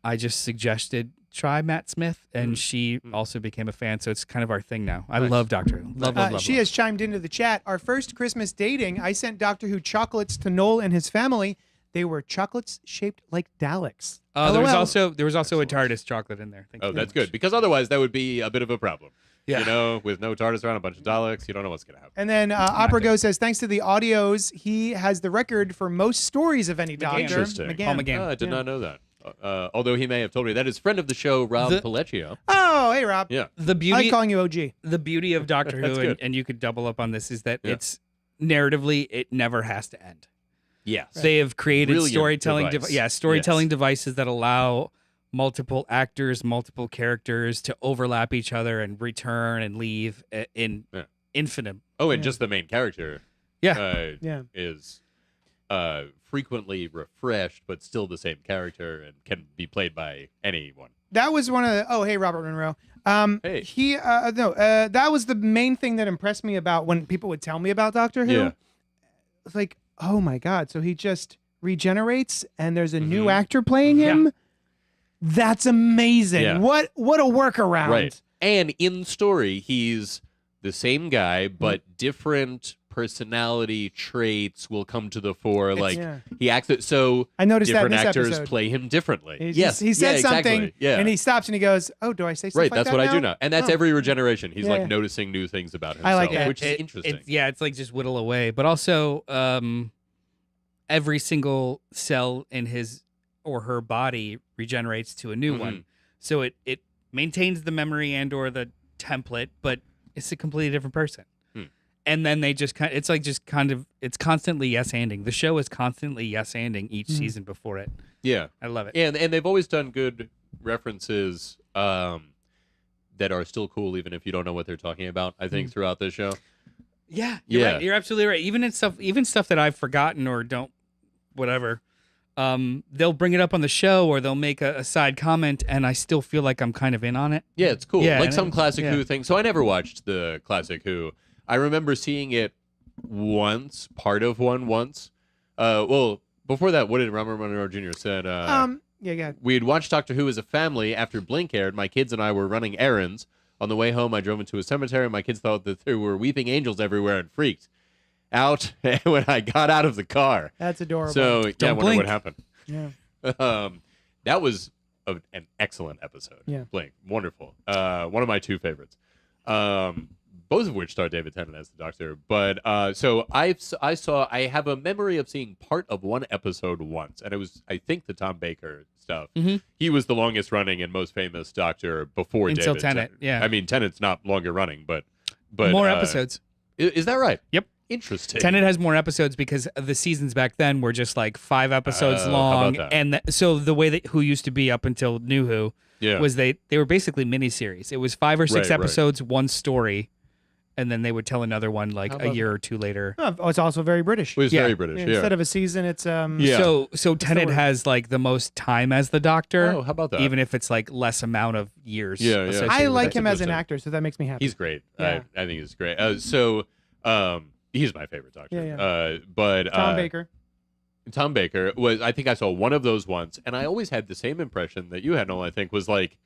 I just suggested try Matt Smith, and she also became a fan. So it's kind of our thing now. I love Doctor Who. Love. She has chimed into the chat. Our first Christmas dating, I sent Doctor Who chocolates to Noel and his family. They were chocolates shaped like Daleks. There was LOL. also a TARDIS chocolate in there. Thank Oh, you. that's good. Because otherwise that would be a bit of a problem. Yeah. You know, with no TARDIS around, a bunch of Daleks, you don't know what's going to happen. And then Opera Go says, thanks to the audios, he has the record for most stories of any Doctor. Interesting. Paul McGann. Oh, I did not know that. Although he may have told me that is friend of the show, Rob The- Palecchio. Oh, hey, Rob. Yeah. The I beauty like calling you OG. the beauty of Doctor That's Who, good. and you could double up on this, is that Yeah. it's narratively it never has to end. Yes. They have created Brilliant storytelling, device. storytelling Yes. devices that allow multiple actors, multiple characters to overlap each other and return and leave in Yeah. infinite. Oh, and Yeah. just the main character Yeah. is frequently refreshed, but still the same character and can be played by anyone. That was one of the. Oh, hey, Robert Monroe. Hey. That was the main thing that impressed me about when people would tell me about Doctor Who. Yeah. It's like, oh my God. So he just regenerates and there's a new Mhm. actor playing him? That's amazing. Yeah. What a workaround. Right. And in story, he's the same guy, but different personality traits will come to the fore. Like yeah. he acts so I noticed that in different this actors episode. play him differently. He said something exactly. Yeah. and he stops and he goes, oh, do I say something Right, like that's that what now? I do now. And that's Oh. every regeneration. He's Yeah, like yeah. noticing new things about himself, I like that. which is interesting. It's like just whittle away, but also every single cell in his or her body regenerates to a new one. So it maintains the memory and or the template, but it's a completely different person. And then they just it's constantly yes-anding. The show is constantly yes-anding each season before it. Yeah. I love it. And they've always done good references that are still cool, even if you don't know what they're talking about, I think, throughout this show. Yeah. You're right. You're absolutely right. Even stuff that I've forgotten or don't, whatever, they'll bring it up on the show or they'll make a side comment and I still feel like I'm kind of in on it. Yeah, it's cool. Yeah, like some classic Who thing. So I never watched the classic Who. I remember seeing it once, part of one once. Well, before that, what did Robert Monroe Jr. said? Yeah. We had watched Doctor Who as a family after Blink aired. My kids and I were running errands. On the way home, I drove into a cemetery. My kids thought that there were weeping angels everywhere and freaked out when I got out of the car. That's adorable. So, yeah, I wonder what happened. Yeah. That was an excellent episode. Yeah. Blink. Wonderful. One of my two favorites. Both of which star David Tennant as the Doctor. But so I have a memory of seeing part of one episode once, and it was, I think, the Tom Baker stuff. He was the longest running and most famous Doctor before until David Tennant. Yeah, I mean, Tennant's not longer running, but more episodes. Is that right? Yep. Interesting. Tennant has more episodes because the seasons back then were just like 5 episodes how long, about that? and so the way that Who used to be up until New Who was they were basically miniseries. It was 5 or 6 episodes, one story. And then they would tell another one like a year or two later. Oh, it's also very British. It was very British, yeah. Instead of a season, it's So Tennant has like the most time as the Doctor. Oh, how about that? Even if it's like less amount of years. Yeah. associated I with like it. him as an interesting. actor, so that makes me happy. He's great. Yeah. I think he's great. He's my favorite Doctor. Yeah. But Tom Baker. Tom Baker was, I think I saw one of those once, and I always had the same impression that you had, Noel, I think, was like,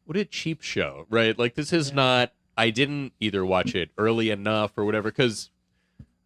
what a cheap show, right? Like, this is not, I didn't either watch it early enough or whatever, because,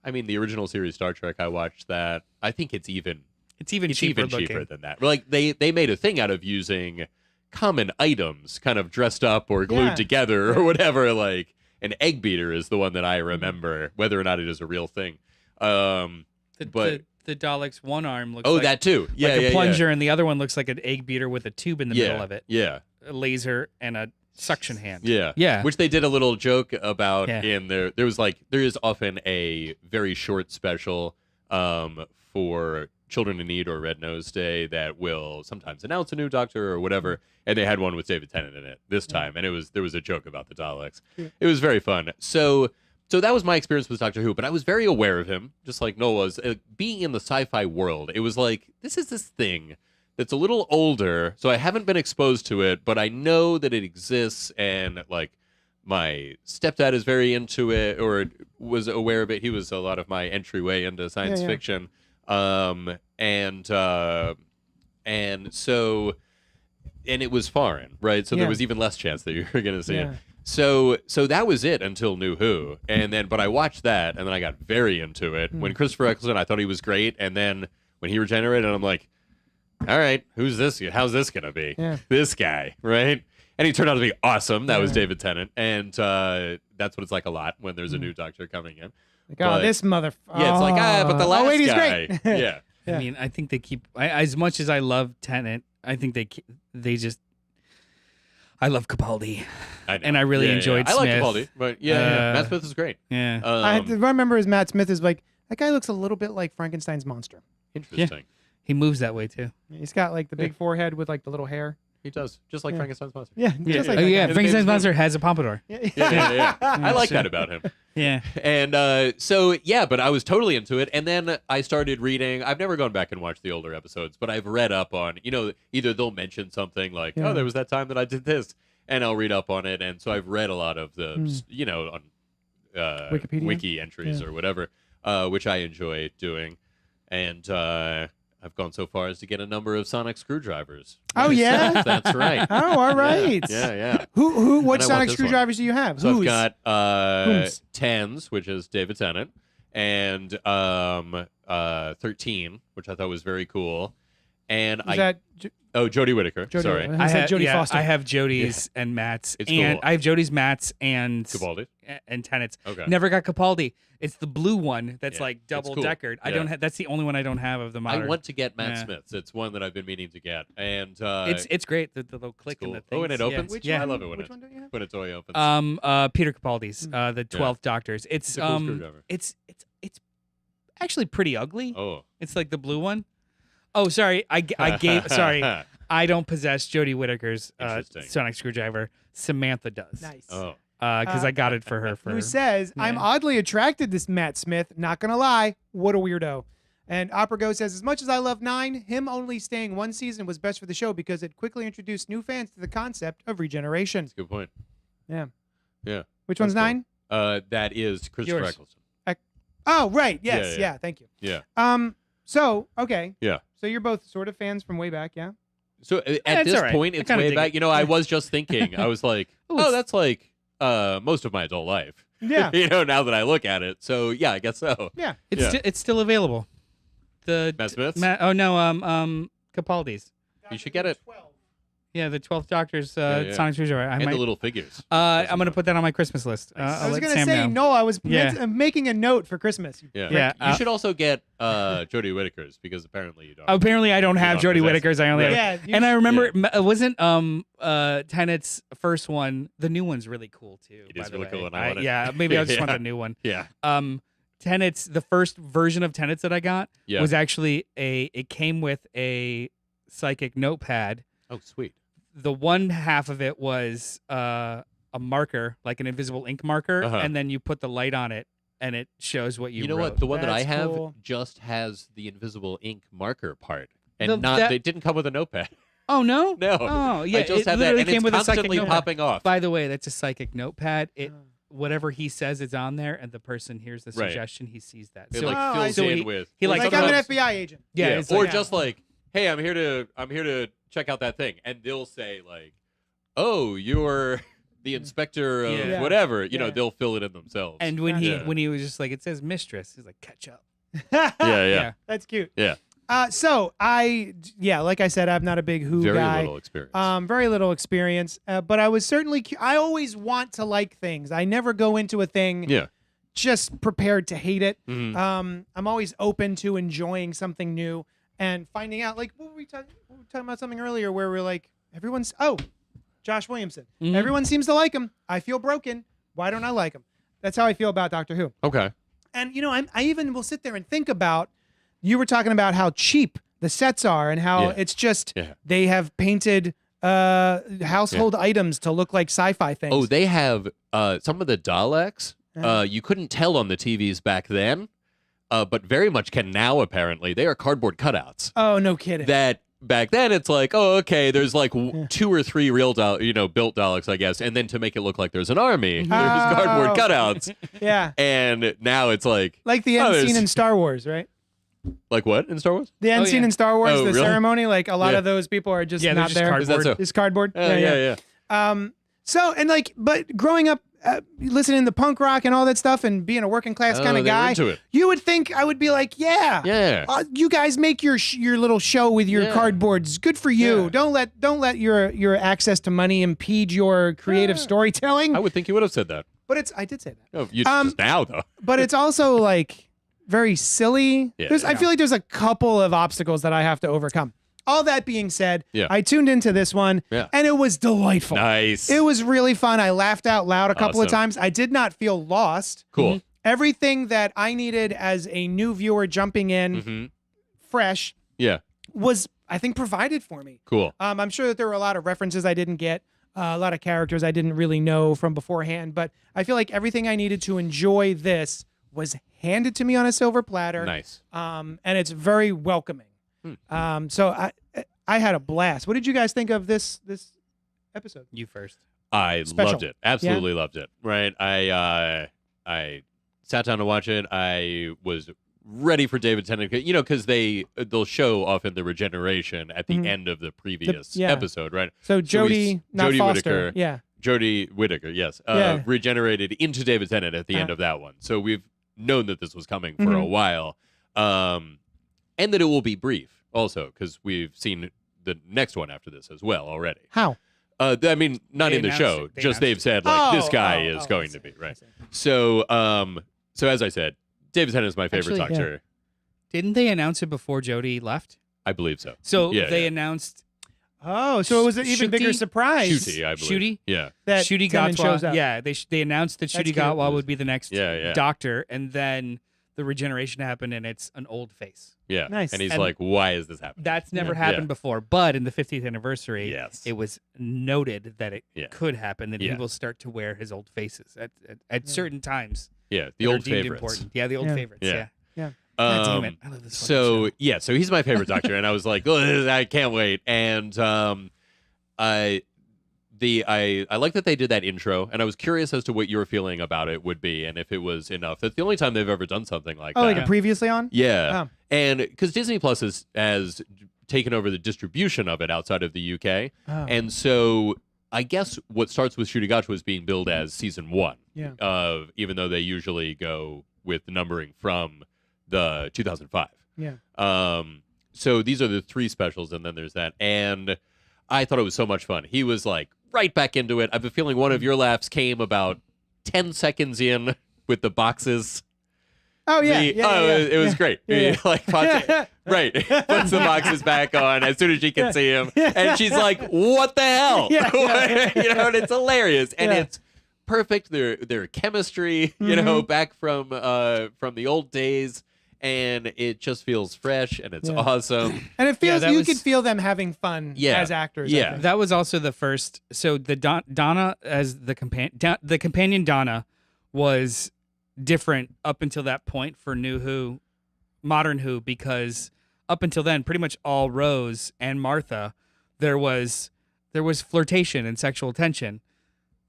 I mean, the original series Star Trek, I watched that. I think it's even cheaper than that. Like, they made a thing out of using common items kind of dressed up or glued together or whatever. Like, an egg beater is the one that I remember, whether or not it is a real thing. The Dalek's one arm looks like that too. Yeah, like a plunger, and the other one looks like an egg beater with a tube in the middle of it. Yeah. A laser and a suction hand. Yeah. Which they did a little joke about in there. There is often a very short special for Children in Need or Red Nose Day that will sometimes announce a new Doctor or whatever. And they had one with David Tennant in it this time, and there was a joke about the Daleks. Yeah. It was very fun. So that was my experience with Doctor Who, but I was very aware of him, just like Noel was. Being in the sci-fi world, it was like, this is this thing that's a little older, so I haven't been exposed to it, but I know that it exists, and like my stepdad is very into it, or was aware of it. He was a lot of my entryway into science fiction. And it was foreign, right? So there was even less chance that you were going to see it. So that was it until New Who, and then but I watched that, and then I got very into it. When Christopher Eccleston, I thought he was great, and then when he regenerated, I'm like, all right, who's this? How's this gonna be? Yeah. This guy, right? And he turned out to be awesome. That was David Tennant, and that's what it's like a lot when there's a new Doctor coming in. Like, this mother. Yeah, it's like but the last wait, he's guy. great. Yeah. I mean, I think they keep as much as I love Tennant. I think they just. I love Capaldi, and I really enjoyed Smith. I like Capaldi, but Matt Smith is great. Yeah, I remember as Matt Smith is like, that guy looks a little bit like Frankenstein's monster. Interesting. Yeah. He moves that way too. He's got like the big forehead with like the little hair. He does, just like Frankenstein's monster. Yeah, just like that guy. Frankenstein's monster has a pompadour. Yeah. I like that about him. Yeah. And but I was totally into it. And then I started reading. I've never gone back and watched the older episodes, but I've read up on, either they'll mention something like, oh, there was that time that I did this, and I'll read up on it. And so I've read a lot of the, on Wikipedia? wiki entries or whatever, which I enjoy doing. And I've gone so far as to get a number of sonic screwdrivers. Oh, yeah? That's right. Oh, all right. Yeah. What And I sonic want this screwdrivers do you have? So Whose? I've got Whose? 10s, which is David Tennant, and 13, which I thought was very cool. And Is that Jodie Whittaker. Jodie? Sorry. I said Jodie Foster. I have Jodie's and Matt's. It's and cool. I have Jodie's, Matt's, and Capaldi. and Tenet's. Okay. Never got Capaldi. It's the blue one that's Yeah, like it's double cool. deckered. I Yeah. don't have. That's the only one I don't have of the modern. I want to get Matt Yeah. Smith's. It's one that I've been meaning to get, and it's great. The little click cool. in the Oh, and things. it opens? Which Yeah. I one? love it when Which it- one don't you have? when a toy opens. Peter Capaldi's. The 12th Doctors. It's It's a cool screwdriver. it's actually pretty ugly. Oh. It's like the blue one. Oh, sorry. I gave. Sorry. I don't possess Jodie Whittaker's Interesting. sonic screwdriver. Samantha does. Nice. Oh. Because I got it for her. Who says, I'm Yeah. oddly attracted to Matt Smith. Not going to lie. What a weirdo. And Opera Go says, as much as I love 9, him only staying one season was best for the show because it quickly introduced new fans to the concept of regeneration. That's a good point. Yeah. Yeah. Which one's That's 9? That is Christopher Yours. Eccleston. Oh, right. Yes. Yeah, Yeah. Thank you. Yeah. So, okay. Yeah. So you're both sort of fans from way back, yeah? So at it's this all right. point, I it's kinda way dig back. it. You know, I was just thinking. I was like, Ooh, oh, it's- that's like most of my adult life. Yeah. You know, now that I look at it. So yeah, I guess so. Yeah. It's still available. The Matt Smith's? oh no, Capaldi's. You should get it. 12. Yeah, the 12th Doctor's Yeah. sonic screwdriver. I And might. the little figures. I'm gonna put that on my Christmas list. Nice. I'll I was let going to Sam say, know. no, I was Yeah. making a note for Christmas. Yeah. Yeah, You should also get Jodie Whittaker's because apparently you don't. Apparently, I don't have don't Jodie possess Whittaker's. I only Right. have. Yeah. And I remember wasn't Tenet's first one. The new one's really cool too. It by is the really way. cool, and I want it. Yeah, maybe I just want Yeah. the new one. Yeah. Tenet's the first version of Tenet's that I got Yeah. was actually it came with a psychic notepad. Oh, sweet. The one half of it was a marker, like an invisible ink marker, Uh-huh. and then you put the light on it, and it shows what you. You know wrote. what? The one that I That's have cool. just has the invisible ink marker part, and The- they didn't come with a notepad. Oh no! No. Oh yeah! I just it have that, literally and came it's with a psychic constantly notepad. popping off. By the way, that's a psychic notepad. It Oh. whatever he says is on there, and the person hears the Right. suggestion. He sees that. It So like I fills see. in He- with. he Like, like I'm an sometimes- FBI agent. yeah, it's or like- just like, hey, I'm here to check out that thing, and they'll say like, oh, you're the inspector of Yeah. whatever. You know, Yeah. they'll fill it in themselves. And when Yeah. he was just like, it says mistress, he's like, catch up. yeah. That's cute. Yeah. So like I said, I'm not a big Who Very guy. little experience. Very little experience. But I was certainly. I always want to like things. I never go into a thing yeah. just prepared to hate it. Mhm. I'm always open to enjoying something new and finding out. Like, what were we talking about something earlier where we're like, everyone's Josh Williamson. Mhm. Everyone seems to like him. I feel broken. Why don't I like him? That's how I feel about Doctor Who. Okay. And you know, I even will sit there and think about. You were talking about how cheap the sets are and how Yeah. it's just Yeah. they have painted household items to look like sci-fi things. Oh, they have some of the Daleks. Uh-huh. You couldn't tell on the TVs back then, but very much can now. Apparently, they are cardboard cutouts. Oh, no kidding. That back then it's like, oh, okay, there's like 2 or 3 real built Daleks, I guess, and then to make it look like there's an army, there's cardboard cutouts, Yeah. and now it's like Like the end Oh, scene there's- in Star Wars, right? like what in Star Wars? The end Oh, scene yeah. in Star Wars, Oh, the really? ceremony, like a lot Yeah. of those people are just Yeah, they're not just there. cardboard. Is that so? It's cardboard. Yeah. So and like, but growing up, listening to punk rock and all that stuff, and being a working class Oh, kind of they were guy, into it. you would think I would be like, Yeah. you guys make your little show with your Yeah. cardboards. Good for you. Yeah. Don't let your access to money impede your creative Yeah. storytelling. I would think you would have said that. But I did say that. Oh, you Um, just now though. But it's also like very silly. Yeah. I feel like there's a couple of obstacles that I have to overcome. All that being said, Yeah. I tuned into this one Yeah. and it was delightful. Nice. It was really fun. I laughed out loud a couple of Awesome. times. I did not feel lost. cool. Everything that I needed as a new viewer jumping in hmm fresh Yeah. was, I think, provided for me. Cool. I'm sure that there were a lot of references I didn't get, a lot of characters I didn't really know from beforehand, but I feel like everything I needed to enjoy this was handed to me on a silver platter. Nice. And it's very welcoming. So I had a blast. What did you guys think of this episode? You first. I Special. loved it. Absolutely loved it. Right. I sat down to watch it. I was ready for David Tennant, because they'll show often the regeneration at the Mhm. end of the previous yeah. episode, right? So So we Jodie, not Jodie Foster. Whittaker. Yeah. Jodie Whittaker, yes, Yeah. regenerated into David Tennant at the end of that one. So we've known that this was coming for a Mhm. while, and that it will be brief. also, because we've seen the next one after this as well already. How? I mean, not They in the announced show. it. They Just announced they've it. said like this guy I is going see, to be I right. see. So, so as I said, David Tennant is my favorite Actually, Doctor. Didn't they announce it before Jodie left? I believe so. So Yeah, they yeah. announced Oh, so it was an even bigger Shooty? surprise. Shooty, I believe. Shooty? Yeah. that Shooty Tennant shows Gatwa. up. Yeah, they announced that That's Shooty cute. Gatwa would be the next Yeah. Doctor, and then the regeneration happened, and it's an old face. Yeah. Nice. And he's And like, why is this happening? That's never Yeah. happened Yeah. before, but in the 50th anniversary, Yes. it was noted that it Yeah. could happen, that he Yeah. will start to wear his old faces at certain times. Yeah. The that are old deemed favorites. important. Yeah, the old Yeah. favorites. Yeah. Yeah. God damn it. I love this fucking show. So he's my favorite Doctor, and I was like, oh, I can't wait. And I like that they did that intro, and I was curious as to what your feeling about it would be, and if it was enough. That's the only time they've ever done something like Oh, that. like previously on? Yeah, Oh. and because Disney Plus has taken over the distribution of it outside of the UK, Oh. and so I guess what starts with Shurigacha was being billed as season 1. Yeah. Even though they usually go with the numbering from the 2005. Yeah. So these are the 3 specials, and then there's that. And I thought it was so much fun. He was like right back into it. I have a feeling one of your laughs came about 10 seconds in with the boxes. Oh, yeah. It was great. Yeah. Like, right. Puts the boxes back on as soon as she can see him. And she's like, what the hell? Yeah. And it's hilarious. And Yeah. it's perfect. Their chemistry, back from the old days. And it just feels fresh, and it's Yeah. awesome. And it feels that you was- could feel them having fun Yeah. as actors. I Yeah. think. That was also the first. So the Donna as the companion Donna was different up until that point for New Who, Modern Who, because up until then, pretty much all Rose and Martha, there was flirtation and sexual tension.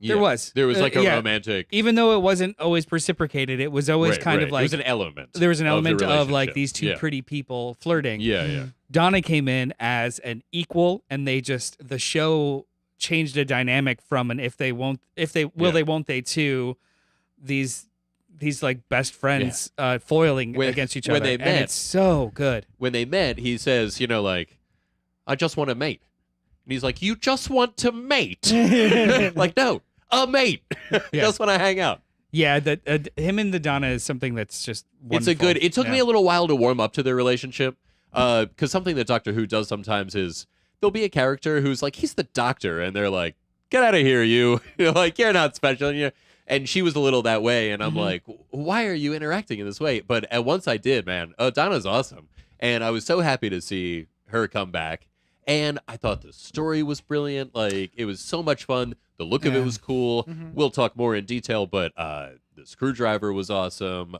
Yeah. There was like a yeah. romantic. Even though it wasn't always reciprocated, it was always kind of it like was an element. there was an of the element of like relationship. these two Yeah. pretty people flirting. Yeah. Donna came in as an equal, and the show changed a dynamic from an they won't they to these like best friends foiling When- against each when other. they And met- it's so good. When they met, he says, like, I just want to mate. And he's like, you just want to mate? Like, no, a mate. Just want to hang out. Yeah, that him and the Donna is something that's just wonderful. It took me a little while to warm up to their relationship. Because something that Doctor Who does sometimes is there'll be a character who's like, he's the doctor. And they're like, get out of here, you. You're like, you're not special. And she was a little that way. And I'm like, why are you interacting in this way? But once I did, man, Donna's awesome. And I was so happy to see her come back. And I thought the story was brilliant. Like, it was so much fun. The look of it was cool. We'll talk more in detail, but the screwdriver was awesome.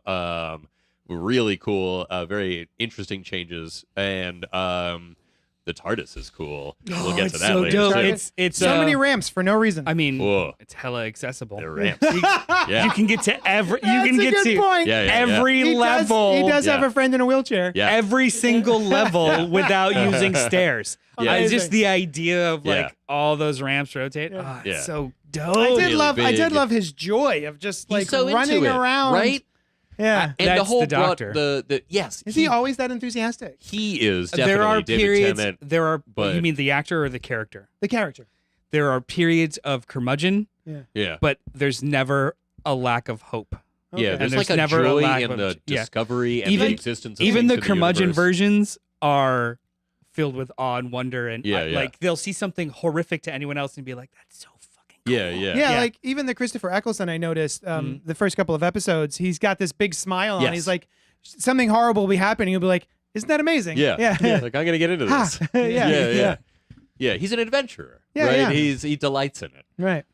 Really cool. Very interesting changes. And the TARDIS is cool. We'll get to it's that so later. dope. too. It's so many ramps for no reason. I mean, Whoa. it's hella accessible. They're ramps. You can get to every. You That's can a get good to point. Yeah, yeah, every He level. He does have Yeah. a friend in a wheelchair. Yeah. Every single level without using stairs. Yeah. It's just the idea of Yeah. like all those ramps rotate. Yeah. Oh, it's Yeah. so dope. I Really did big. love his joy of just like He's so running into it, around. right? Yeah. And That's the whole the Doctor. the yes. Is he always that enthusiastic? He is definitely there are David periods. Tennant. There are. but- You mean the actor or the character? The character. There are periods of curmudgeon, Yeah. but there's never a lack of hope. Okay. Yeah, And there's there's like a never a joy lack in of- the yeah. discovery and Even- the existence of Even things the in curmudgeon universe. versions are filled with awe and wonder, and Yeah, yeah. like they'll see something horrific to anyone else and be like, "That's so fucking cool." Yeah, yeah. Yeah, Yeah. like even the Christopher Eccleston, I noticed the first couple of episodes, he's got this big smile on. Yes. He's like, something horrible will be happening. He'll be like, isn't that amazing? Yeah. Yeah. Like, I'm going to get into Ha. this. Yeah. Yeah, he's an adventurer, Yeah, right? yeah. He delights in it. Right.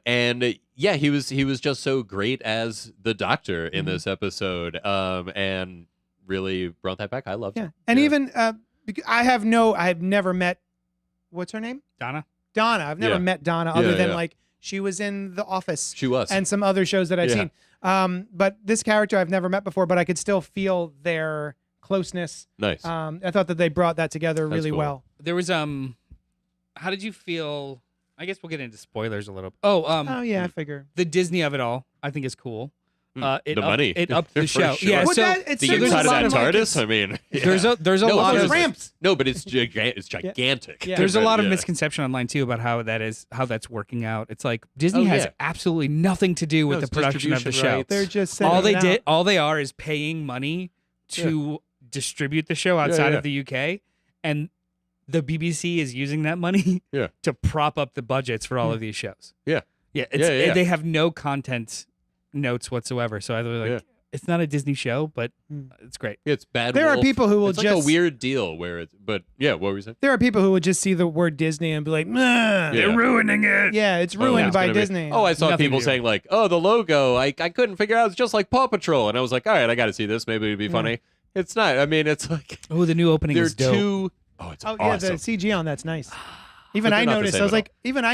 And yeah, he was just so great as the Doctor in this episode, and really brought that back. I loved Yeah. it. And even I have never met, what's her name? Donna. Donna. I've never Yeah. met Donna other Yeah, than yeah. like she was in The Office She was. and some other shows that I've Yeah. seen. But this character I've never met before, but I could still feel their closeness. Nice. I thought that they brought that together That's really cool. well. There was how did you feel? I guess we'll get into spoilers a little. Oh, Oh yeah, I figure. the Disney of it all, I think is cool. it The money. It upped the For show. sure. Yeah, Well, so it's The so there's inside a of lot that of, like, TARDIS. I mean, yeah. there's a No, lot those of ramps. No, but it's gigantic. Yeah. there's a lot of Yeah. misconception online too about how that's working out. It's like Disney Oh, has yeah. absolutely nothing to do with No, the it's production of the distribution show. rights. They're just All sending they it out. all they are is paying money to distribute the show outside yeah. of the UK, and the BBC is using that money Yeah. to prop up the budgets for all of these shows. Yeah. Yeah, it's, Yeah. they have no content notes whatsoever. So I was like, Yeah. it's not a Disney show, but Hmm. it's great. It's bad. There are Wolf. people who will it's like just a weird deal where it's. But yeah, what were you saying? There are people who would just see the word Disney and be like, "Nah, Yeah. ruining it. yeah, it's Oh, ruined it's by gonna be- Disney." Oh, I saw Nothing people to do. saying like, "Oh, the logo, I couldn't figure out. It's just like Paw Patrol," and I was like, "All right, I got to see this. Maybe it'd be funny." It's not. I mean, it's like Oh, the new opening they're is dope. too. Oh, it's oh yeah, awesome. the CG on that's nice. But Even they're I not the noticed. same I was at all. like, oh, even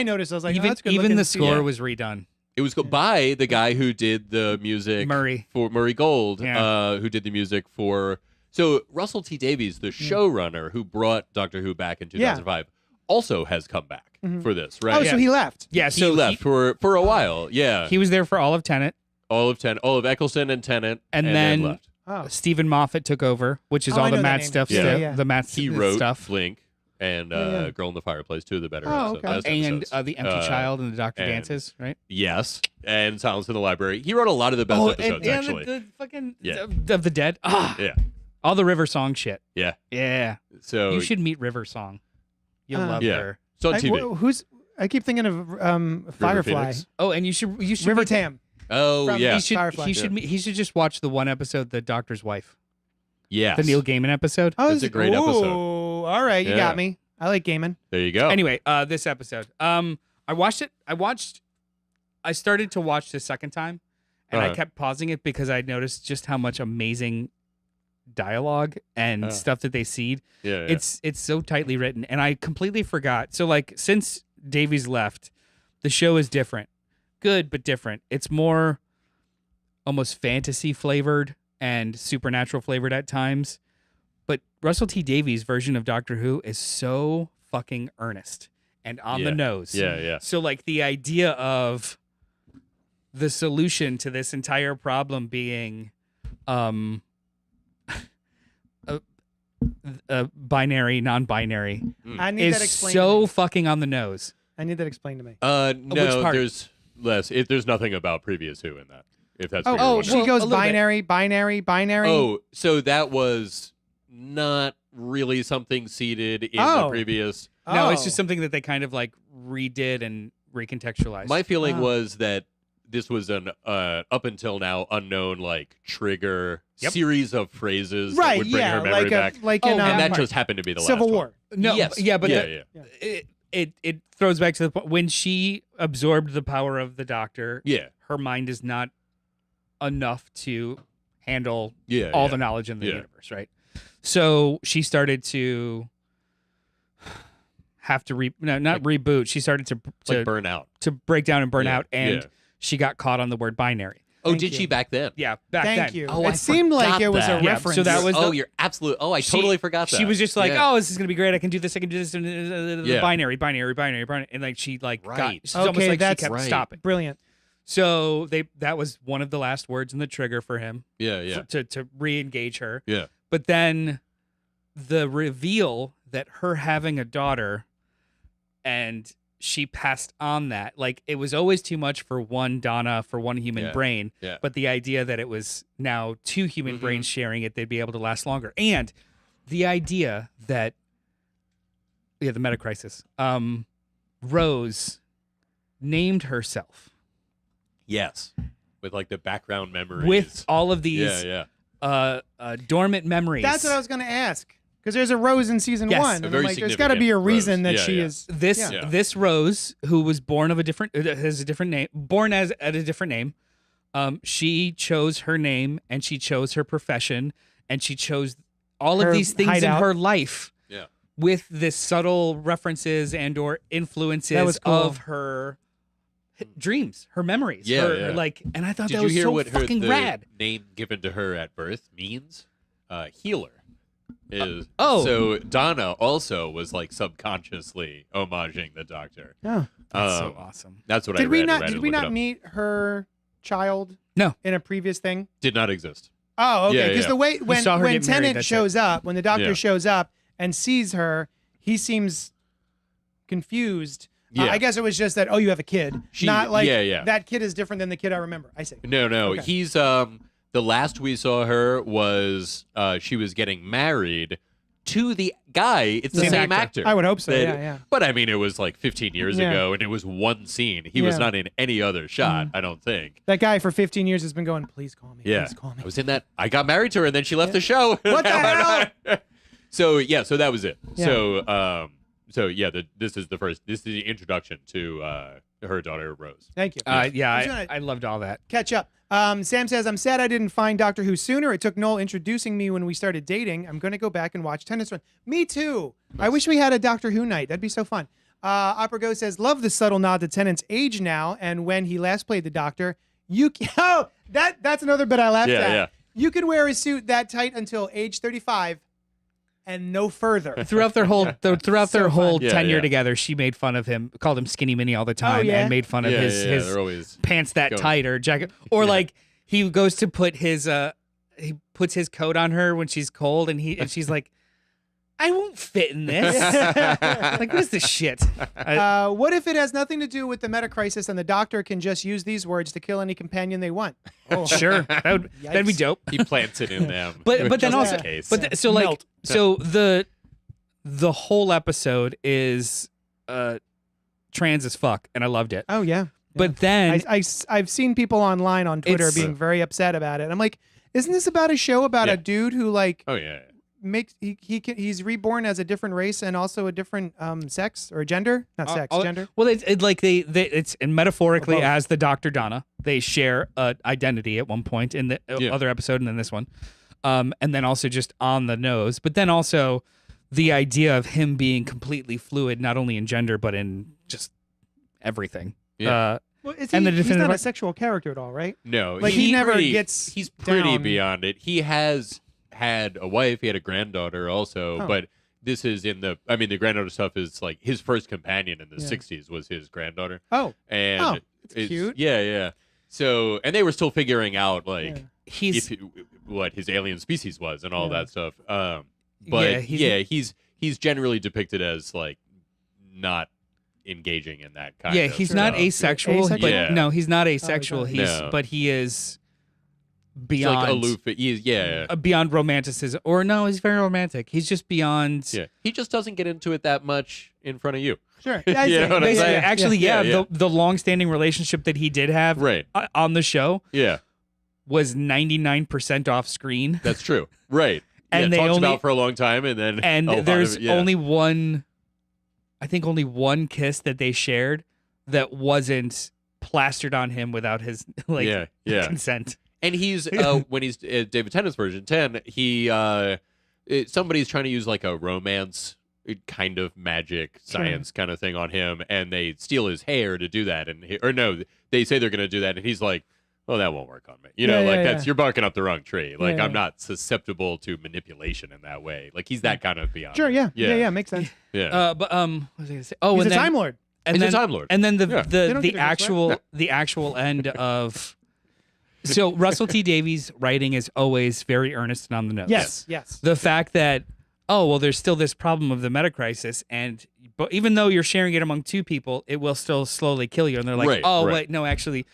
that's good even looking the CG. score Yeah. was redone. It was by the guy who did the music Murray. for Murray Gold, Yeah. who did the music for. So Russell T Davies, the showrunner who brought Doctor Who back in 2005, also has come back for this, right? Oh, so he left. Yeah, he so left for a while. Yeah, he was there for all of Tenet, all of Eccleston and Tennant, And then then- left. Oh, Stephen Moffat took over, which is Oh, all I the know that Matt name. stuff. Yeah. stuff Yeah. The Matt He wrote stuff. Blink and Yeah. Girl in the Fireplace, two of the better Oh, okay. best And episodes. the Empty Child and the Doctor and- Dances, right? Yes, and Silence in the Library. He wrote a lot of the best episodes, and actually. the fucking Yeah. of the Dead. Ah, Yeah, all the River Song shit. yeah. Yeah, So you should meet River Song. You'll love Yeah. her. it's on TV. who's? I keep thinking of Firefly, Phoenix? Oh, and you should River meet- Tam. Oh From yeah, He should Firefly. he should just watch the one episode, The Doctor's Wife, yes. the Neil Gaiman episode. Oh, That's a great episode. All right, you Yeah. got me. I like gaming. There you go. Anyway, this episode. I watched it. I started to watch the second time, and I Uh-huh. kept pausing it because I noticed just how much amazing dialogue and stuff that they seed. yeah, It's so tightly written, and I completely forgot. So like since Davies left, the show is different. Good, but different. It's more almost fantasy flavored and supernatural flavored at times. But Russell T Davies' version of Doctor Who is so fucking earnest and on the Yeah. nose. yeah. So like the idea of the solution to this entire problem being a binary, non-binary I need that is explained. so to me. fucking on the nose. I need that explained to me. No, part? there's less. There's nothing about previous Who in that. If that's what you're Oh, wondering. she well, goes a little bit. binary. Oh, so that was not really something seeded in the Oh. previous. No, it's Oh. just something that they kind of like redid and recontextualized. My feeling Oh. was that this was an up until now unknown like trigger Yep. series of phrases that right. would bring Yeah. her memory Like back, like Oh, in and and that part. just happened to be the Civil last War. one. no, Yes. yeah, but yeah. it throws back to the point when she absorbed the power of the Doctor. Yeah. Her mind is not enough to handle Yeah. all yeah. the knowledge in the Yeah. universe, right? So she started to have to not reboot. She started to like burnout. to break down and burn Yeah, out, and yeah. she got caught on the word binary. Oh, Thank did you. she back then? Yeah, back Thank then. you. Oh, I it seemed like forgot it was that. a Yeah, reference. so that was Oh, the- you're absolute. Oh, I She- totally forgot that. She was just like, Yeah. "Oh, this is gonna be great. I can do this. I can do this." And Yeah. binary, and like she like Right. got. It's almost Okay, like she that's kept right. stopping. brilliant. So that was one of the last words in the trigger for him Yeah. to re-engage her. Yeah. But then the reveal that her having a daughter and she passed on that, like it was always too much for one Donna, for one human Yeah. brain. Yeah. But the idea that it was now two human Mhm. brains sharing it, they'd be able to last longer. And the idea that, the meta crisis, Rose named herself Yes. With like the background memories. with all of these Yeah. dormant memories. That's what I was going to ask. Because there's a Rose in season Yes. one. A And I'm very like, there's got to be a significant reason Rose. that Yeah, she yeah. is. This Yeah. this Rose, who was born of a different has a different name, born as at a different name. She chose her name and she chose her profession and she chose all Her of these things hideout. in her life Yeah. with this subtle references and or influences That was cool. of her dreams, her memories. Yeah, her, yeah. like, and I thought Did that you was hear so what her fucking the rad. name given to her at birth means? Healer. Is oh. so Donna also was like subconsciously homaging the Doctor. Oh. That's so Um, awesome. That's what I Did read. we not? I read Did and we looked it not up. meet her child? No. In a previous thing? Did not exist. Oh, okay. Yeah, Because yeah. the way when saw her get married, Tennant that's shows up, when the doctor Yeah. shows up and sees her, he seems confused. Yeah. I guess it was just that, oh, you have a kid. Not like yeah. that kid is different than the kid I remember. I see. No. Okay. He's the last we saw her was she was getting married to the guy. It's the Same same actor. actor. I would hope so. That- Yeah. But I mean, it was like 15 years Yeah. ago, and it was one scene. He was Yeah. not in any other shot. I don't think. That guy for 15 years has been going, please call me. Yeah, Please call me. I was in that. I got married to her, and then she left the show. What the hell? So so that was it. Yeah. So yeah, this is the first. This is the introduction to her daughter Rose. Thank you. Yeah, Who's gonna- I loved all that. Catch up. Sam says, I'm sad I didn't find Doctor Who sooner. It took Noel introducing me when we started dating. I'm going to go back and watch Tennis Run. Me too. I wish we had a Doctor Who night. That'd be so fun. Opera Go says, love the subtle nod to Tennant's age now. And when he last played the Doctor, that's another bit I laughed at. Yeah. You could wear a suit that tight until age 35 and no further. Throughout their whole So fun. Yeah, tenure yeah. together, she made fun of him, called him Skinny Minnie all the time, yeah? and made fun of Yeah, his they're always pants that going- tight or jacket, or Yeah. like he goes to put his he puts his coat on her when she's cold, and she's like, I won't fit in this. Like, what is this shit? What if it has nothing to do with the meta crisis and the Doctor can just use these words to kill any companion they want? Oh, Sure, that'd be Yikes. dope. he plants it in them. But then just in also, case. so like Melt. so the whole episode is trans as fuck, and I loved it. Oh, yeah. But then I've seen people online on Twitter It's- being very upset about it. I'm like, isn't this about a show about Yeah. a dude who like oh yeah. makes he's reborn as a different race and also a different sex or gender? Not sex, gender. Well, it's like they it's and metaphorically Or both. as the Dr. Donna, they share an identity at one point in the Yeah. other episode and then this one, and then also just on the nose. But then also the idea of him being completely fluid, not only in gender but in just everything. Yeah. Well, And the he's not definitive- a sexual character at all, right? No, Like, he's he never pretty- gets He's pretty down. beyond it. He has had a wife. He had a granddaughter also, Oh. but this is in the. I mean, the granddaughter stuff is like his first companion in the Yeah. '60s was his granddaughter, Oh, and it's cute. Yeah. So, and they were still figuring out like Yeah. He's what his alien species was and all Yeah. that stuff. But Yeah, he's generally depicted as like not engaging in that kind of he's not stuff. asexual, but Yeah. no, he's not asexual. not. He's No. but he is He's beyond like aloof. Yeah. beyond romanticism, or no, he's very romantic. He's just beyond. Yeah. He just doesn't get into it that much in front of you. sure. You know what I'm Basically, saying? actually, Yeah, yeah, yeah. the long-standing relationship that he did have Right. on the show Yeah. was 99% off screen, That's true. Right. And they talked only- about for a long time, and then and a lot of there's it, yeah. only one, I think only one kiss that they shared that wasn't plastered on him without his like yeah. consent. And he's when he's David Tennant's version 10, he somebody's trying to use like a romance kind of magic science kind of thing on him, and they steal his hair to do that, and they say they're going to do that, and he's like, "Oh, that won't work on me." You know, Yeah, like yeah, that's you're barking up the wrong tree. Like Yeah, I'm yeah. not susceptible to manipulation in that way. Like he's that kind of beyond. Sure. it. Yeah. Yeah. Yeah. Makes sense. Yeah. But what was I gonna say? Oh, He's and a then, Time Lord. and He's then a Time Lord. and then Yeah. They don't the get to go the actual end of. So Russell T Davies' writing is always very earnest and on the nose. Yes. Yes. The fact that there's still this problem of the meta crisis, but even though you're sharing it among two people, it will still slowly kill you. And they're like, Right. wait, no, actually,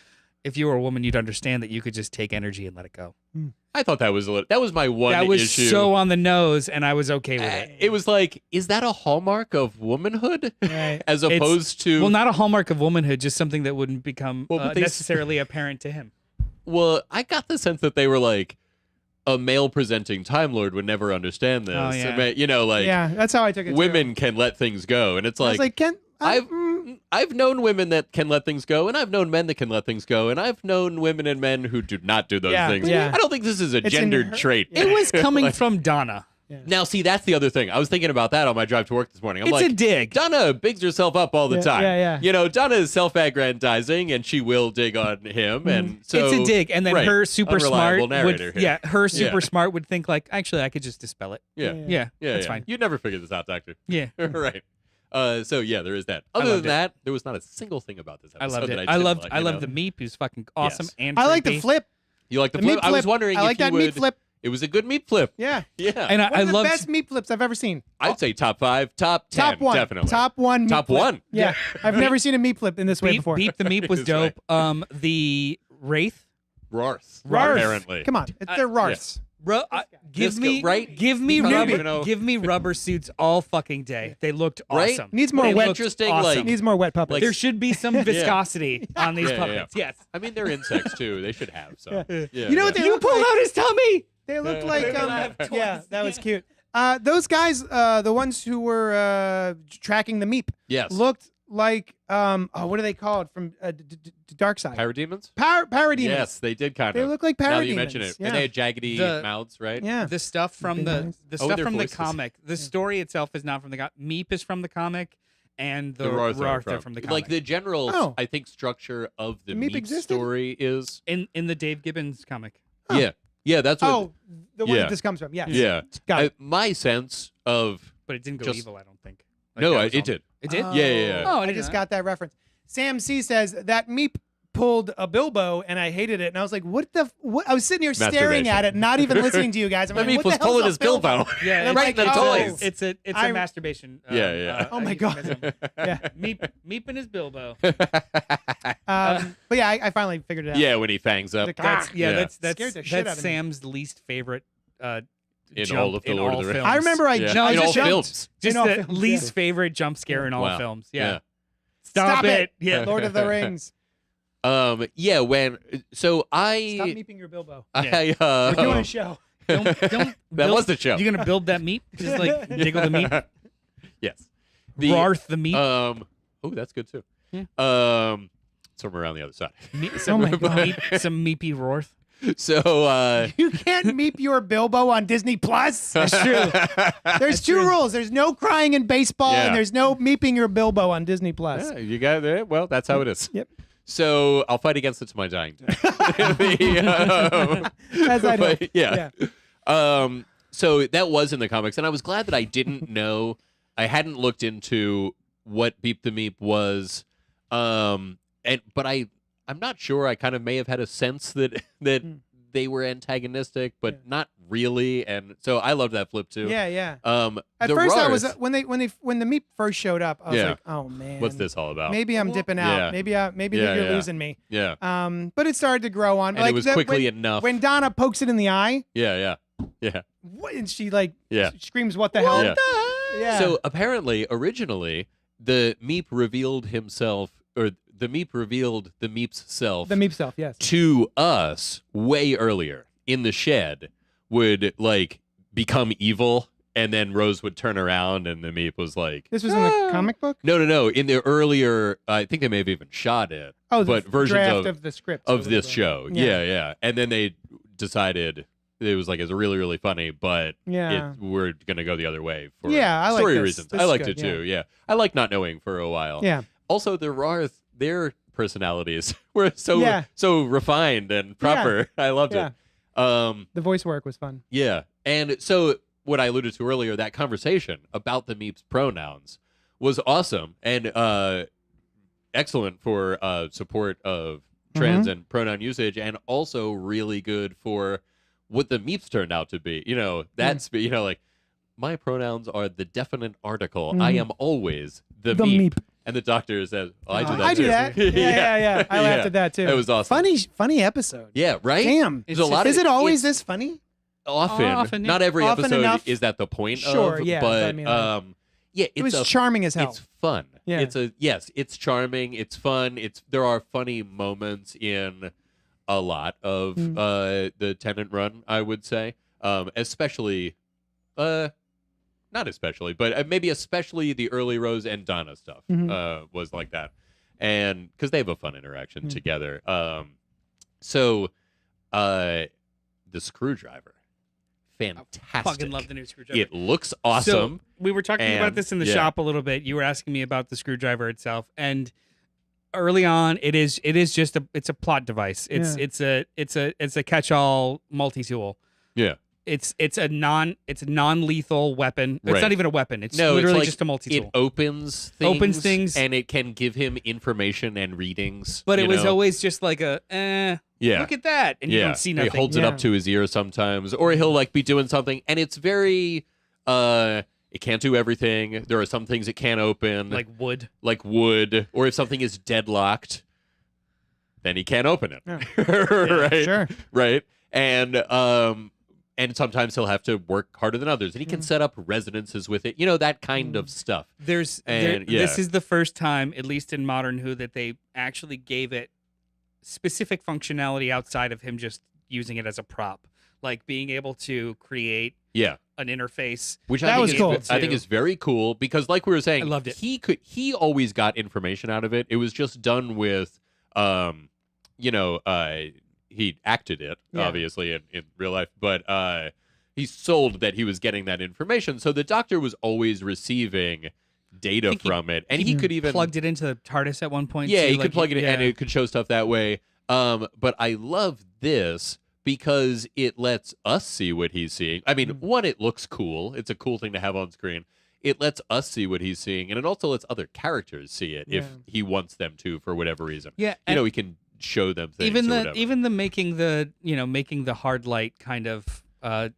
if you were a woman, you'd understand that you could just take energy and let it go. I thought that was my one That was issue. so on the nose, and I was okay with it. It was like, is that a hallmark of womanhood? Right. As opposed to Well, not a hallmark of womanhood, just something that wouldn't become Well, but they- necessarily apparent to him. Well, I got the sense that they were like, a male presenting Time Lord would never understand this. Oh, yeah. I mean, you know, like Yeah. That's how I took it. women can let things go, and it's Too. I was like, like, Ken. I've known women that can let things go, and I've known men that can let things go, and I've known women and men who do not do those Yeah, things. yeah. I don't think this is a It's in gendered her- trait. Yeah. It was coming from Donna. Now, see, that's the other thing. I was thinking about that on my drive to work this morning. I'm It's like, a dig. Donna bigs herself up all the Yeah, time. yeah. You know, Donna is self-aggrandizing, and she will dig on him, and so It's a dig, and then right, her super unreliable smart narrator would, here. her super Yeah. smart would think like, actually, I could just dispel it. Yeah, Yeah. Yeah, yeah, that's yeah. fine. You'd never figure this out, Doctor. Yeah, right. So yeah, there is that. Other than loved it. that, there was not a single thing about this I episode loved it. that I didn't loved like, I you loved know? the meep. He was fucking awesome Yes. and I like the creepy. flip. You like the The flip? meat I was flip. wondering I if like you that would. meat flip. It was a good meat flip. Yeah. Yeah. And One I of the loved best meat flips I've ever seen. I'd say top 5, top 10, Top one. definitely. Top one. Meat Top flip. one. Yeah. I've never seen a meat flip in this way before. Beep the Meep was That's right. dope. The Wraith. Rarth. Rarth. Apparently. Come on. They're Rarths. Give This me guy- right? Give me He probably rubber. know. Give me rubber suits all fucking day. They looked Right? awesome. Needs more They wet. looked Interesting, awesome. like- Needs more wet puppets. Like- There should be some viscosity on these Yeah, puppets. Yes. I mean, they're insects too. They should have some. Yeah. Yeah, You know what yeah. they You look pulled like? out his tummy. They look Yeah. like They laughed twice. yeah, that was cute. Those guys, the ones who were tracking the meep, Yes. looked like what are they called from Dark Side? Parademons? Parademons. Yes, they did kind They of. look like parademons. Now that you mention it. Yeah. And they had jaggedy The- mouths, right? Yeah. The stuff from Big the eyes. the Oh, stuff their from voices. the comic. The story itself is not from the comic. Meep is from the comic, and the Rarth Rarth are are from the comic. Like the general, Oh. I think, structure of the Meep Meep existed? story is. in the Dave Gibbons comic. Huh. Yeah. Yeah, that's what. Oh, the one Yeah. that this comes from. Yes. Yeah. Got it. My sense of. But it didn't go Just- evil, I don't think. Like, No, that was it all- did. It did? Oh, Yeah. Oh, I I didn't just know got that reference. Sam C says that Meep pulled a Bilbo and I hated it. And I was like, what the? What? I was sitting here staring Masturbation. at it, not even listening to you guys. I'm The like, Meep what was the hell's pulling a his Bilbo. Yeah, And I'm right like, in the oh. toys. It's a I- masturbation. Yeah. Oh my God. euphemism. Yeah. Meep and his Bilbo. But yeah, I finally figured it out. Yeah, when he fangs up. That's- Yeah, Yeah. that's Scared the shit out that's of me. Sam's least favorite In jump all of the in Lord of all the Rings. films. I remember I Yeah. No, in just all jumped. films. Just in all the films, least yeah. favorite jump scare in all Wow. films. Yeah. Yeah. Stop it. Yeah, Yeah. Lord of the Rings. Yeah, when so Stop I meeping your Bilbo. I We're doing a show. Don't that build- was the show. You gonna build that meat? Just like jiggle the meat. Yes. Rarth the meat. Oh, that's good too. Yeah. Somewhere around the other side. Some, my God. some meepy Rorth. So You can't meep your Bilbo on Disney Plus. That's true. There's two true. rules. There's no crying in baseball, Yeah. and there's no meeping your Bilbo on Disney Plus. yeah, you got it. Well, that's how it is. Yep. So I'll fight against it to my dying day. As I do. But, yeah. So that was in the comics, and I was glad that I didn't know. I hadn't looked into what Beep the Meep was, but I'm not sure. I kind of may have had a sense that they were antagonistic, but Yeah. not really. And so I loved that flip too. Yeah, yeah. At the first, I was Rarth- when the meep first showed up. I was Yeah. like, oh man, What's this all about? Maybe I'm Well, dipping out. yeah. Maybe Yeah, you're yeah. losing me. Yeah, But it started to grow on. and like it was the- quickly when, enough. when Donna pokes it in the eye. Yeah. What, and she like Yeah. screams, "What the hell?" Yeah. Yeah. So apparently, originally, the Meep revealed himself, or the Meep revealed the Meep's self the meep self, yes. to us way earlier in the shed, would like become evil, and then Rose would turn around, and the Meep was like, This was in the comic book. No. In the earlier, I think they may have even shot it. Oh, but the versions draft of the script or of this whatever. show. Yeah. And then they decided it was like it's really, really funny, but Yeah. we're gonna go the other way for Yeah, I like story this. reasons. This I is liked good, it too. Yeah, I like not knowing for a while. Yeah. Also, the Rarth, their personalities were so Yeah. so refined and proper. I loved Yeah. it. The voice work was fun. Yeah, and so what I alluded to earlier, that conversation about the Meep's pronouns was awesome and excellent for support of trans and pronoun usage, and also really good for what the Meeps turned out to be. You know, that's like my pronouns are the definite article. I am always the Meep. And the doctor says, "Oh, I do that I too." do that. Yeah. I laughed at that too. It was awesome. Funny episode. Yeah, right. Damn. There's a lot Is of it always it's- this funny? Often, yeah. not every Often episode enough. is that the point Sure, of, yeah, but I mean, yeah, It it's was charming as hell. it's fun. Yeah. It's charming, it's fun, there are funny moments in a lot of the Tennant run, I would say. Especially not especially, but maybe especially the early Rose and Donna stuff was like that. And because they have a fun interaction together. So the screwdriver, fantastic. I fucking love the new screwdriver. It looks awesome. So we were talking about And, this in the yeah. shop a little bit. You were asking me about the screwdriver itself, and early on, it is just a plot device. It's a catch-all multi-tool. Yeah. it's a non-lethal weapon. It's Right. not even a weapon. It's No, literally it's like just a multi-tool. It opens things, and it can give him information and readings. But it you was know? always just like a, Yeah. look at that, and you don't see nothing. He holds it Yeah. up to his ear sometimes, or he'll like be doing something, and it's very. It can't do everything. There are some things it can't open, like wood. or if something is deadlocked, then he can't open it. Yeah. Right. Sure. Right. And sometimes he'll have to work harder than others, and he can set up resonances with it. You know, that kind of stuff. This is the first time, at least in Modern Who, that they actually gave it specific functionality outside of him just using it as a prop, like being able to create Yeah. an interface. Which That I was think cool. I think is very cool because, like we were saying, I loved it. He always got information out of it. It was just done with, he acted it Yeah. obviously in real life, but he sold that he was getting that information. So the Doctor was always receiving data think he- from it, and he could even plugged it into the TARDIS at one point. yeah, too, he could plug it in, and yeah. it could show stuff that way. But I love this because it lets us see what he's seeing. I mean, one, it looks cool. It's a cool thing to have on screen. It lets us see what he's seeing, and it also lets other characters see it if Yeah. he wants them to for whatever reason. Yeah, You know, he can show them things. even or the whatever. even the making the hard light kind of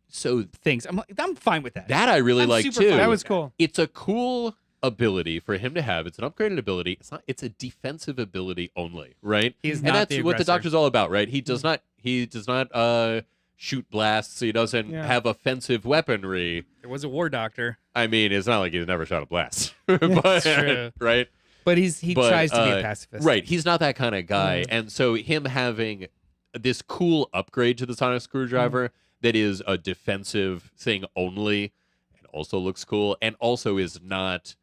so things. I'm fine with that. that I really I'm like super too. fine That with was cool. It's a cool ability for him to have. It's an upgraded ability. It's a defensive ability only, right? He is And not that's the what the aggressor. Doctor's all about, right? He does not shoot blasts. He doesn't Yeah. have offensive weaponry. There was a war doctor, I mean, it's not like he's never shot a blast. But, true. right? but he But, tries to be a pacifist. Right. He's not that kind of guy. Mm. And so him having this cool upgrade to the sonic screwdriver that is a defensive thing only and also looks cool and also is not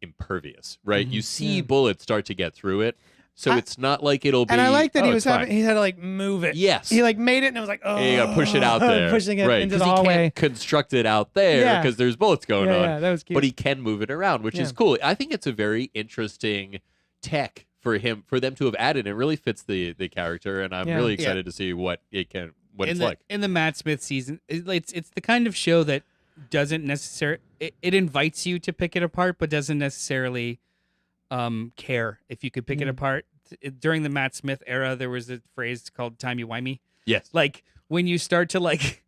impervious, right? You see Yeah. bullets start to get through it. So I- it's not like it'll be And I like that "Oh, he it's was having. fine." He had to like move it. Yes. He like made it, and it was like, oh, Yeah, you gotta push it out there. pushing it right, into the he hallway. can't construct it out there Yeah. because there's bullets going Yeah, on. yeah, that was cute. But he can move it around, which is Yeah. cool. I think it's a very interesting tech for them to have added. It really fits the character, and I'm Yeah. really Yeah. excited to see what it's in like. the Matt Smith season, it's the kind of show that doesn't necessarily it invites you to pick it apart, but doesn't necessarily care if you could pick it apart. During the Matt Smith era, there was a phrase called "timey-wimey." Yes. Like when you start to like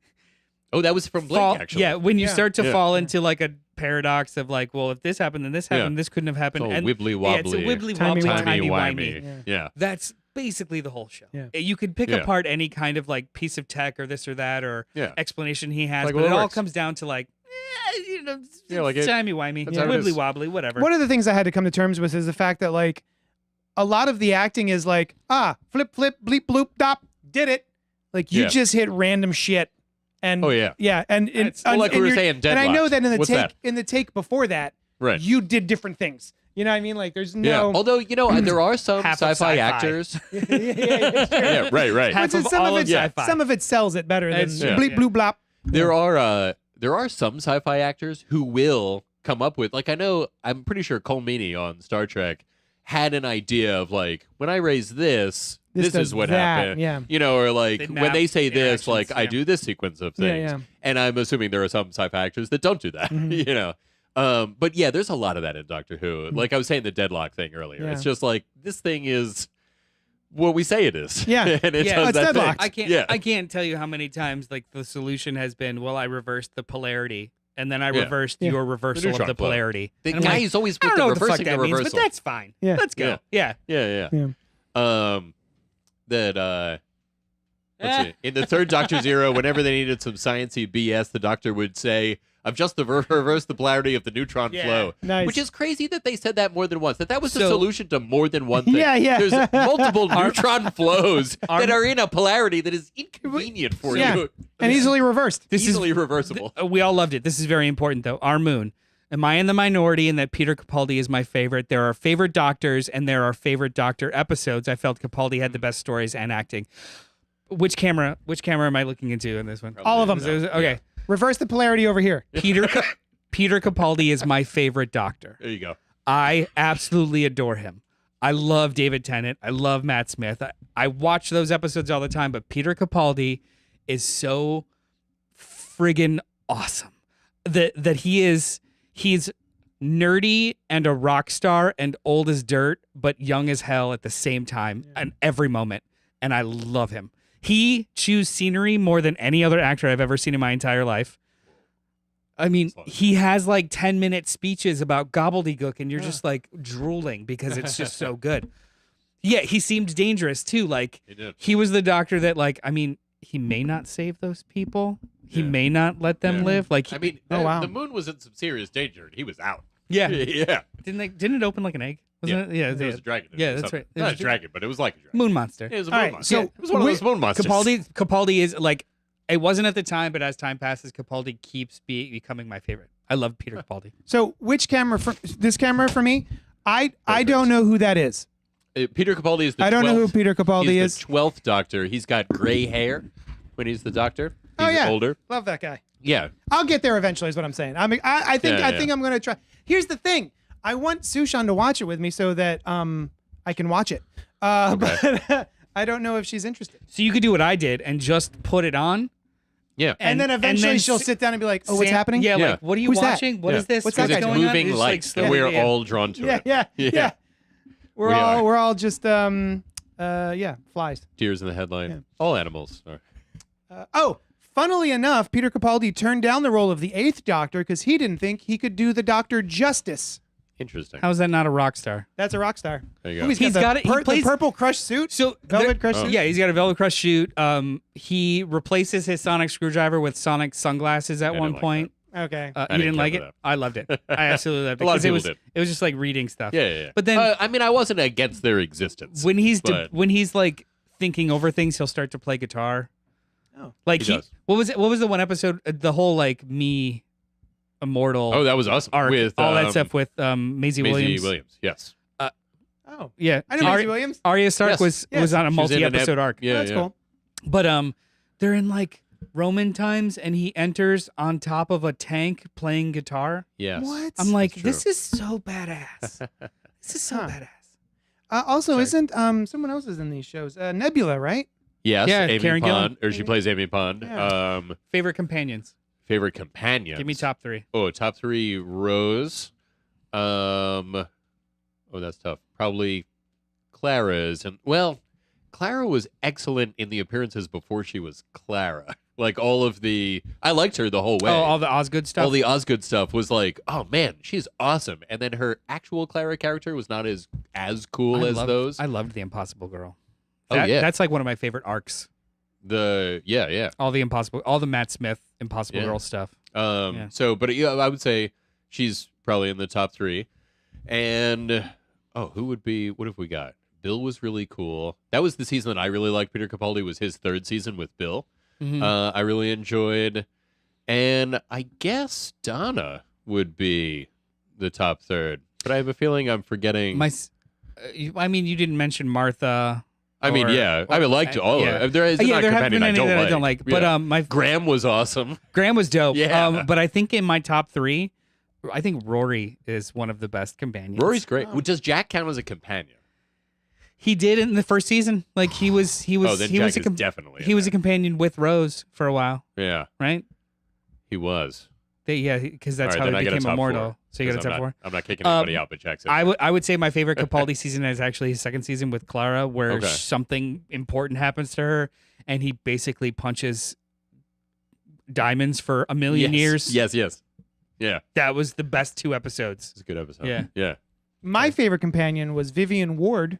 Oh, that was from Blake, fall, actually. yeah, when you Yeah. start to Yeah. fall into like a paradox of like, well, if this happened, then this happened, Yeah. this couldn't have happened, It's all and wibbly yeah, it's a wobbly. wibbly Timey-wimey. wobbly, Timey-wimey. Yeah. Yeah. That's basically the whole show. Yeah. You could pick Yeah. apart any kind of like piece of tech or this or that or Yeah. explanation he has, Like, but well, it it all works. comes down to like, Yeah, like it- timey-wimey, that's how it is. wibbly wobbly, whatever. One of the things I had to come to terms with is the fact that like a lot of the acting is like flip bleep bloop dop did it, like you Yeah. just hit random shit. And Oh, yeah. and Well, like we were saying, and I know Deadlocked. that What's in the take before that, Right. you did different things. You know what I mean? Like there's Yeah. no Although, there are some Half of sci-fi sci-fi. actors. yeah, Yeah, right. Half Which is of some all of of it. sci-fi. Some of it sells it better than That's true, bleep yeah. bloop blop. There are some sci-fi actors who will come up with, like, I'm pretty sure Cole Meany on Star Trek had an idea of like, when I raise this This is does what that, happened. yeah. Or like They when map they say this, interactions, like I yeah. do this sequence of Yeah, things. yeah. And I'm assuming there are some sci-fi actors that don't do that. But yeah, there's a lot of that in Doctor Who. Like I was saying the deadlock thing earlier. Yeah. It's just like this thing is what we say it is. Yeah. and it Yeah. does It's that deadlocked. thing. I can't tell you how many times like the solution has been, well, I reversed the polarity and then I Yeah. reversed Yeah. your reversal neutron of the flow. polarity. The And I'm guy like, is always I with don't the know what the fuck reversing that the means, reversal. but that's fine. Yeah. Let's go. Yeah. Yeah. Yeah. That let's see. In the third Doctor's era, whenever they needed some sciencey BS, the Doctor would say, "I've just reversed the polarity of the neutron Yeah. flow." Nice. Which is crazy that they said that more than once. That was the So- solution to more than one thing. Yeah. There's multiple neutron flows our- that are in a polarity that is inconvenient for Yeah. you. and easily reversed. This is Easily reversible. We all loved it. This is very important, though. Our moon. Am I in the minority in that Peter Capaldi is my favorite? There are favorite doctors and there are favorite doctor episodes. I felt Capaldi had the best stories and acting. Which camera am I looking into in this one? All of them. Okay. Reverse the polarity over here. Peter Capaldi is my favorite doctor. There you go. I absolutely adore him. I love David Tennant. I love Matt Smith. I watch those episodes all the time, but Peter Capaldi is so friggin' awesome. That he's nerdy and a rock star and old as dirt, but young as hell at the same time and every moment. And I love him. He chews scenery more than any other actor I've ever seen in my entire life. I mean, he has like 10-minute speeches about gobbledygook, and you're just like drooling because it's just so good. Yeah, he seemed dangerous too. Like he was the doctor that, like, I mean, he may not save those people. He may not let them live. Like, I mean, the moon was in some serious danger, and he was out. Yeah, yeah. Didn't it open like an egg? Wasn't it? Yeah, it was a dragon. Yeah, that's right. Not a dragon, but it was like a dragon. Moon monster. Yeah, it was a moon monster. So it was one of those moon monsters. Capaldi is like, it wasn't at the time, but as time passes, Capaldi keeps becoming my favorite. I love Peter Capaldi. So which camera? This camera for me? I don't know who that is. Peter Capaldi is the 12th. I don't know who Peter Capaldi is. The 12th Doctor. He's got gray hair when he's the Doctor. He's yeah, older. Love that guy. Yeah, I'll get there eventually. Is what I'm saying. I think I'm gonna try. Here's the thing. I want Sushan to watch it with me so that I can watch it. But I don't know if she's interested. So you could do what I did and just put it on. Yeah, and then eventually she'll sit down and be like, "Oh, what's happening?" Yeah, like, what are you Who's that? watching? What is this? What's that What's guy going doing? on? moving Just, light, slowly- and we're all drawn to it. Yeah. We're all just flies. Deers in the headline. All animals are. Funnily enough, Peter Capaldi turned down the role of the 8th Doctor because he didn't think he could do the Doctor justice. Interesting. How is that not a rock star? That's a rock star. There you go. Ooh, he's got it. The purple crush suit. So velvet crush suit. Yeah, he's got a velvet crush suit. He replaces his sonic screwdriver with sonic sunglasses at one point. Okay. You didn't like it? I loved it. I absolutely loved it. A lot of people was, did. It was just like reading stuff. Yeah. But then, I mean, I wasn't against their existence. when he's like thinking over things, he'll start to play guitar. Oh, like he does. What was it? What was the one episode? The whole like me, immortal. Oh, that was awesome. Arc, with all that stuff with Maisie Williams. Yes. Yeah, I know Maisie Williams. Arya Stark Yes. was on a She was in an multi-episode arc. Yeah, That's cool. But they're in like Roman times, and he enters on top of a tank playing guitar. Yes. What? I'm like, That's this is so badass. This is so badass. Also, isn't someone else is in these shows? Nebula, right? Yes. Yeah, Amy Karen Pond, or she plays Amy Pond. Yeah. Favorite companions? Favorite companions. Give me top 3. Oh, top 3. Rose. Oh, that's tough. Probably Clara's, and Clara was excellent in the appearances before she was Clara. Like I liked her the whole way. Oh, all the Osgood stuff. All the Osgood stuff was like, oh man, she's awesome. And then her actual Clara character was not as cool as those. I loved the Impossible Girl. Yeah, That's like one of my favorite arcs. Yeah. All the Matt Smith Impossible Girl stuff. So, but yeah, I would say she's probably in the top 3. And what have we got? Bill was really cool. That was the season that I really liked. Peter Capaldi was his 3rd season with Bill. Mm-hmm. I really enjoyed. And I guess Donna would be the top 3rd. But I have a feeling I'm forgetting. I mean, you didn't mention Martha. I liked all of them. There haven't been any that I don't like. But Graham was awesome. Graham was dope. Yeah. But I think in my top 3, I think Rory is one of the best companions. Rory's great. Does Jack count as a companion? He did in the first season. Like he was. Oh, then Jack is definitely. He was a companion with Rose for a while. Yeah. Right. He was. Because that's right, how he became immortal. 4, so you got a top 4. I'm not kicking anybody out, but Jackson. I would say my favorite Capaldi season is actually his 2nd season with Clara, where something important happens to her, and he basically punches diamonds for a million years. Yes. Yeah. That was the best 2 episodes. It's a good episode. Yeah. My favorite companion was Vivian Ward.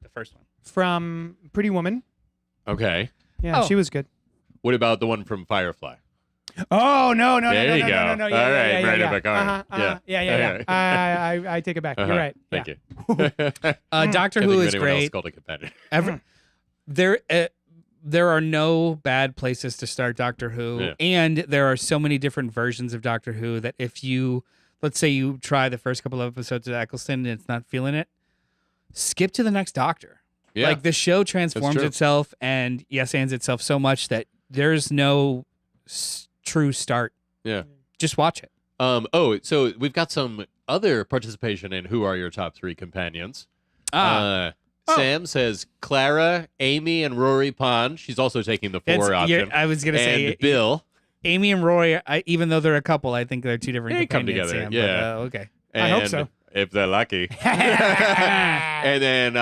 The first one. From Pretty Woman. Okay. Yeah, she was good. What about the one from Firefly? Oh, no. There you go. Yeah, All right, right in my car. Yeah. I take it back. You're right. Thank you. Doctor Who is great. Called a companion. There are no bad places to start Doctor Who, and there are so many different versions of Doctor Who that if you, let's say you try the first couple of episodes of Eccleston and it's not feeling it, skip to the next Doctor. Yeah. Like the show transforms itself and yes-ands itself so much that there's no true start. Yeah. Just watch it. So we've got some other participation in Who Are Your Top 3 Companions. Sam says Clara, Amy, and Rory Pond. She's also taking the 4 option. I was going to say. And Bill. Amy and Roy, even though they're a couple, I think they're two different They come companions. together, Sam, yeah. But, okay. I hope And so. If they're lucky. And then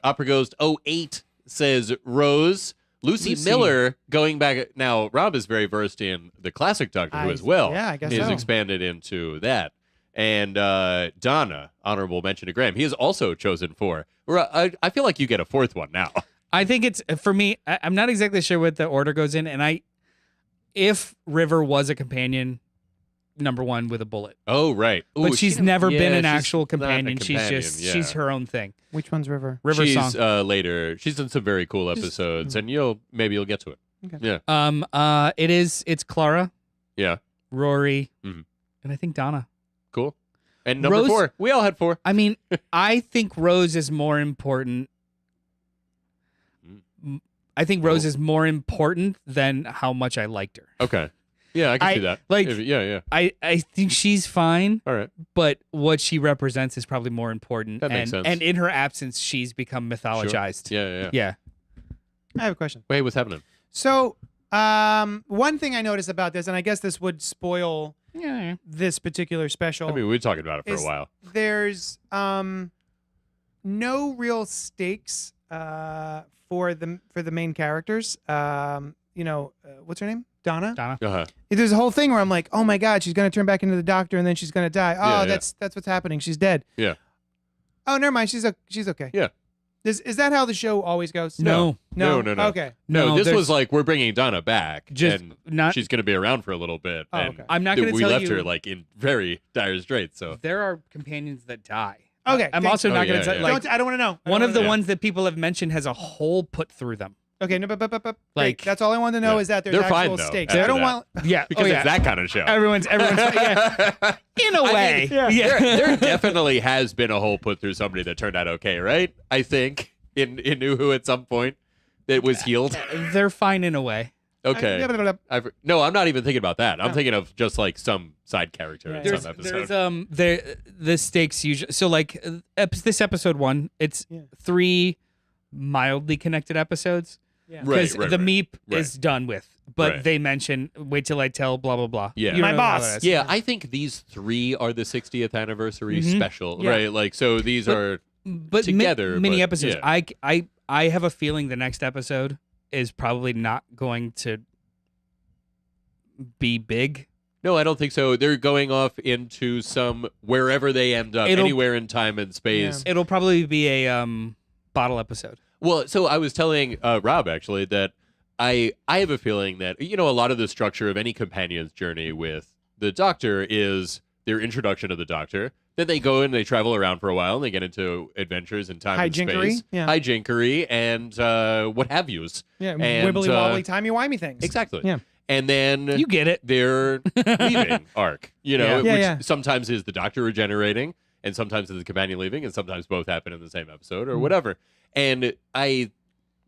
Opera Ghost 08 says Rose. Lucy Miller going back. Now, Rob is very versed in the classic Doctor Who as well. Yeah, I guess He's so. expanded into that. And Donna, honorable mention to Graham, he is also chosen for. I feel like you get a fourth one now. I think it's, for me, I'm not exactly sure what the order goes in. And if River was a companion, number one with a bullet. Oh, right. Ooh, But she's never been an she's actual not a companion. She's companion, just, yeah. she's her own thing. Which one's River? River she's song. later. She's done some very cool episodes, and maybe you'll get to it. Okay. Yeah. It's Clara, Yeah. Rory, Mhm. and I think Donna. Cool. And number Rose- 4. We all had 4. I mean, I think Rose is more important. I think Rose is more important than how much I liked her. Okay. Yeah, I can see that. like- Yeah. I think she's fine, All right. but what she represents is probably more important. That makes sense. And in her absence, she's become mythologized. Yeah. Yeah. I have a question. Wait, what's happening? So, one thing I noticed about this, and I guess this would spoil Yeah. this particular special. I mean, we were talking about it for a while. There's no real stakes for the main characters. What's her name? Donna. Uh-huh. There's a whole thing where I'm like, oh my god, she's gonna turn back into the Doctor and then she's gonna die. Oh, Yeah. that's what's happening. She's dead. Yeah. Oh, never mind. She's okay. Yeah. Is that how the show always goes? No. No. Okay. No, this there's- was like, we're bringing Donna back, Just and not. she's going to be around for a little bit. Oh, and okay. I'm not going to we tell left you. her like in very dire straits. So There are companions that die. Okay, I'm thank also you. not Oh, going yeah, to tell. yeah. Like I don't want to know. one of the know. ones that people have mentioned has a hole put through them. Okay, no, but Like- great. That's all I wanted to know Yeah. is that there's They're actual fine, though, stakes. after I don't that. want. Yeah. because oh, yeah. it's that kind of show. Everyone's yeah. In a I way. mean, yeah. there definitely has been a hole put through somebody that turned out okay, right? I think in New Who at some point that was healed. They're fine in a way. Okay. No, I'm not even thinking about that. I'm thinking of just like some side character in There's some episode. the stakes usually. So like this episode 1, it's 3 mildly connected episodes. Yeah. Right, Because the Meep right. is done with, but Right. they mention wait till I tell blah blah blah. Yeah. You My don't know how boss. that is. Yeah, I think these 3 are the 60th anniversary special, Yeah. right? Like, so these are But together, mini but, episodes. yeah. I have a feeling the next episode is probably not going to be big. no, I don't think so. They're going off into some wherever they end up, anywhere in time and space. It'll probably be a bottle episode. Well, so I was telling Rob actually that I have a feeling that a lot of the structure of any companion's journey with the Doctor is their introduction to the Doctor. Then they go and they travel around for a while and they get into adventures in time and Hijinkery, space, yeah. hijinkery, and what have yous. Yeah, And, wibbly wobbly, timey wimey things. Exactly. Yeah. And then You get it. their leaving arc, Yeah. Yeah, which yeah. sometimes is the Doctor regenerating, and sometimes is the companion leaving, and sometimes both happen in the same episode or Mm. whatever. And I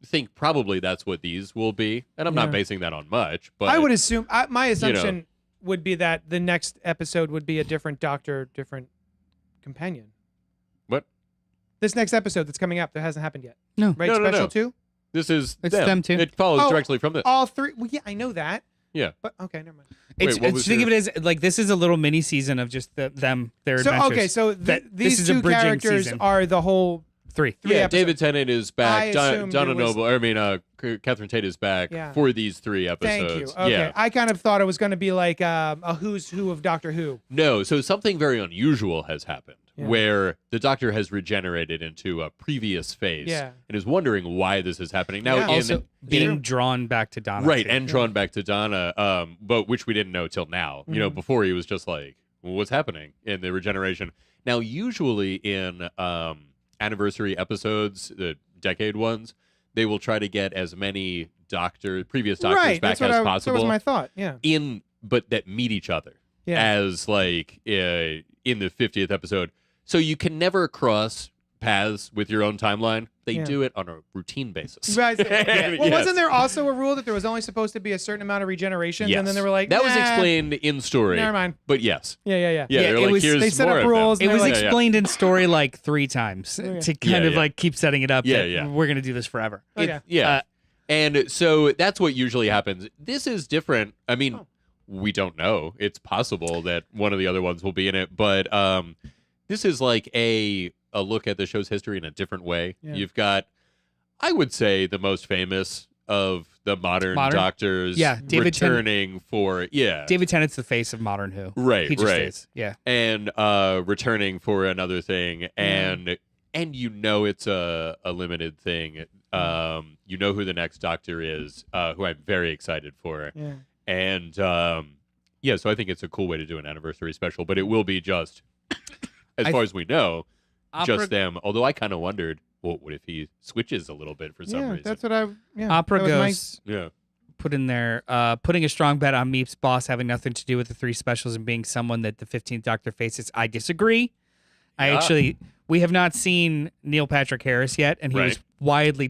think probably that's what these will be, and I'm not Yeah. basing that on much, but I would assume my assumption would be that the next episode would be a different Doctor, different companion. What? This next episode that's coming up that hasn't happened yet. No. Right? No, no, Special no. 2? This is It's them too. It follows Oh, directly from this. All 3. Well, yeah, I know that. Yeah. But okay, never mind. It's, what was think your- of it as like this is a little mini season of just them their So adventures. okay, so That- this these is a two bridging characters season. are the whole 3. three Yeah, episodes. David Tennant is back. I assumed Donna it was- Noble. Catherine Tate is back Yeah. for these 3 Thank episodes. you. Okay. Yeah. I kind of thought it was going to be like a who's who of Doctor Who. No, so something very unusual has happened Yeah. where the Doctor has regenerated into a previous phase Yeah. and is wondering why this is happening. Now, Yeah. Also being drawn back to Donna. right, too. and drawn back to Donna, but which we didn't know till now. Mm-hmm. Before he was just like, well, what's happening in the regeneration? Now, usually in anniversary episodes, the decade ones, they will try to get as many previous doctors Right. back That's what as that possible was my thought. Yeah. but that meet each other Yeah. as like in the 50th episode. So you can never cross paths with your own timeline. They Yeah. do it on a routine basis. Right. Yeah. Well, Yes. wasn't there also a rule that there was only supposed to be a certain amount of regenerations, Yes. and then they were like, that was "Nah, explained in story. Never mind. But yes. Yeah. Yeah, Yeah, they're it like, was- here's they set more up of them. rules. It was like- explained in story like 3 times Okay. to kind of Yeah. like keep setting it up. Yeah, that yeah. We're gonna do this forever. Okay. Yeah. Uh, and so that's what usually happens. This is different. I mean, we don't know. It's possible that one of the other ones will be in it, but this is like a look at the show's history in a different way. Yeah. You've got, I would say, the most famous of the modern Doctors David returning for David Tennant's the face of modern Who. Right, He just right. is. Yeah. And returning for another thing, and you know it's a limited thing. You know who the next Doctor is, who I'm very excited for. Yeah. And so I think it's a cool way to do an anniversary special, but it will be just, as far as we know, just them. Although I kind of wondered, what if he switches a little bit for some reason? That's what I. Yeah, Opera that was Ghost put in there, putting a strong bet on Meep's boss having nothing to do with the 3 specials and being someone that the 15th Doctor faces. I disagree. We have not seen Neil Patrick Harris yet, and he was widely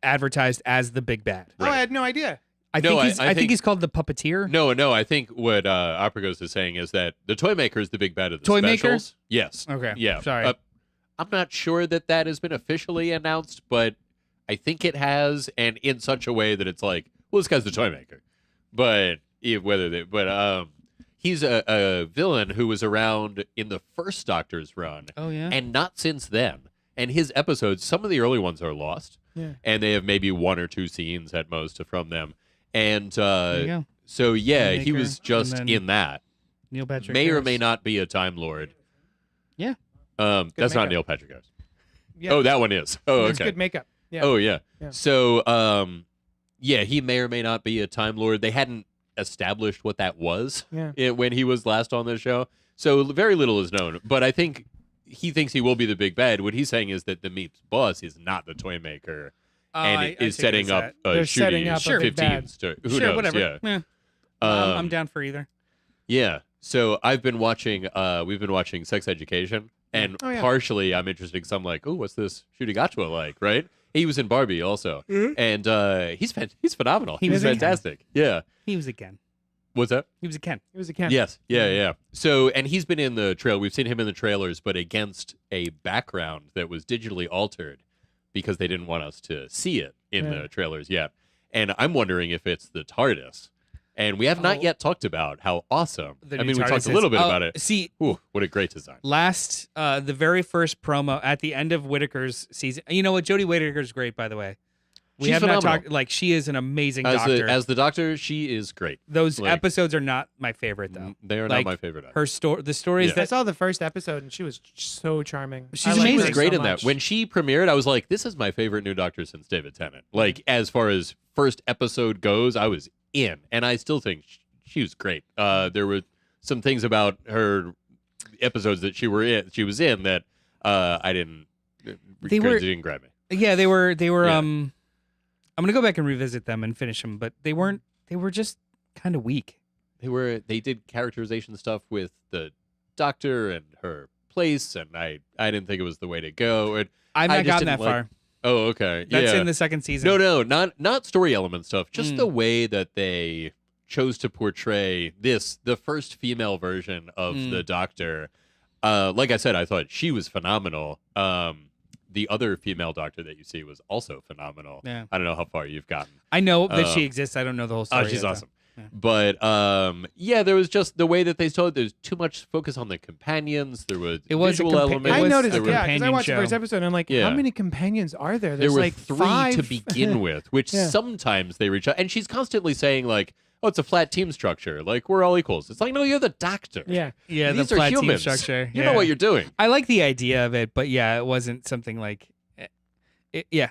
advertised as the big bad. Oh, I had no idea. I think he's called the Puppeteer. No. I think what Opera Ghost is saying is that the Toymaker is the big bad of the Toymaker? specials. Yes. Okay. Yeah. Sorry. I'm not sure that has been officially announced, but I think it has, and in such a way that it's like, well, this guy's the Toymaker. But he's a villain who was around in the first Doctor's run. Oh yeah. And not since then. And his episodes, some of the early ones are lost. Yeah. And they have maybe 1 or 2 scenes at most from them. And there you go. so he Toymaker, was just and then in that. Neil Patrick May or Harris. may not be a Time Lord. Yeah. That's not makeup. Neil Patrick Harris. Yeah. Oh, that one is. Oh, It's okay. good makeup. Yeah. Oh, yeah. Yeah. So, he may or may not be a Time Lord. They hadn't established what that was when he was last on the show. So very little is known. But I think he thinks he will be the big bad. What he's saying is that the Meep's boss is not the Toymaker. And is setting up They're shooting setting up a big bad. 15s. Who Sure, knows? whatever. Yeah. I'm down for either. Yeah. So I've been watching. We've been watching Sex Education, and partially I'm interested because I'm like, oh, what's this Shudigatua like? Right? He was in Barbie also, and he's phenomenal. He was fantastic. Yeah. He was a Ken. What's that? He was a Ken. It was a Ken. Yes. Yeah. So, and he's been in the trail. We've seen him in the trailers, but against a background that was digitally altered because they didn't want us to see it in the trailers yet. And I'm wondering if it's the TARDIS. And we have not yet talked about how awesome. The I new mean, we TARDIS talked a is. little bit about it. See, Ooh, what a great design. the very first promo at the end of Whittaker's season. You know what? Jodie Whittaker's great, by the way. We She's have not phenomenal. talked. Like, she is an amazing doctor. As the Doctor, she is great. Those episodes are not my favorite, though. They are not my favorite. Her the stories I that saw the first episode and she was so charming. She's I liked amazing. her She was great so in that. much. When she premiered, I was like, this is my favorite new Doctor since David Tennant. Like, as far as first episode goes, I was in. And I still think she was great. There were some things about her episodes that she was in that I didn't. Didn't grab me. Yeah, they were. Yeah. I'm gonna go back and revisit them and finish them, but they weren't. They were just kind of weak. They did characterization stuff with the Doctor and her place, and I didn't think it was the way to go. And I've I not just gotten didn't that far. Oh, okay. That's yeah. in the second season. No, not story element stuff. Just the way that they chose to portray the first female version of the Doctor. Like I said, I thought she was phenomenal. The other female Doctor that you see was also phenomenal. Yeah. I don't know how far you've gotten. I know that she exists. I don't know the whole story. Oh, she's yet, awesome. though. Yeah. But there was just the way that they told. There's too much focus on the companions. There was visual elements. I noticed, there were, because I watched the first episode and I'm like, how many companions are there? There's there were like 3 5 to begin with, which sometimes they reach out. And she's constantly saying like, oh, it's a flat team structure. Like, we're all equals. It's like, no, you're the Doctor. Yeah. Yeah, These the are flat team humans. structure. You know what you're doing. I like the idea of it, but it wasn't something like. Yeah.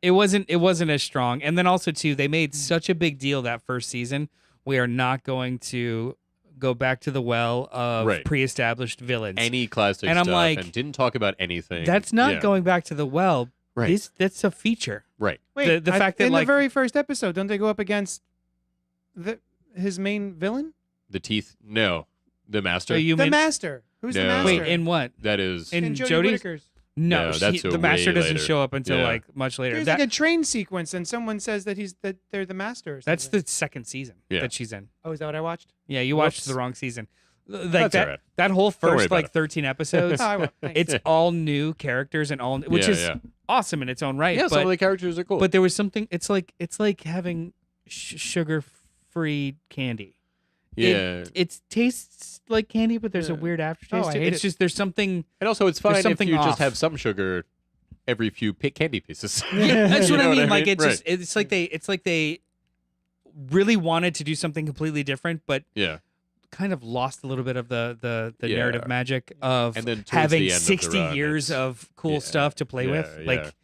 It wasn't as strong. And then also too, they made such a big deal that first season. We are not going to go back to the well of pre-established villains. Any classic and stuff. I'm like, and didn't talk about anything. That's not going back to the well. Right. That's a feature. Right. Wait, the fact that in like the very first episode, don't they go up against his main villain? The teeth? No. The Master? you The mean Master. Who's the No. Master? wait in what? That is... In Jodie Jodie's? Whittaker's. No, No, that's the Master way doesn't later. show up until Yeah. like much later. There's like a train sequence and someone says that they're the Master. Or That's something. the second season Yeah. that she's in. Oh, is that what I watched? Yeah, you watched Whoops. the wrong season. Like That's all right. that whole Don't worry first about like it. 13 episodes, Oh, I won't. Thanks. it's all new characters and all, which is awesome in its own right. Yeah, but, some of the characters are cool. but there was something. It's like having sugar-free candy. Yeah. It tastes like candy, but there's a weird aftertaste. I to it. hate It's it. just there's something. And also, it's fine if something you off. just have some sugar every few candy pieces. Yeah, that's You what I know mean. Like it's Right. just it's like they really wanted to do something completely different, but Yeah. kind of lost a little bit of the Yeah. narrative magic of And then towards having the end of the 60 run, years it's- of cool yeah, stuff to play yeah, with. yeah. Like,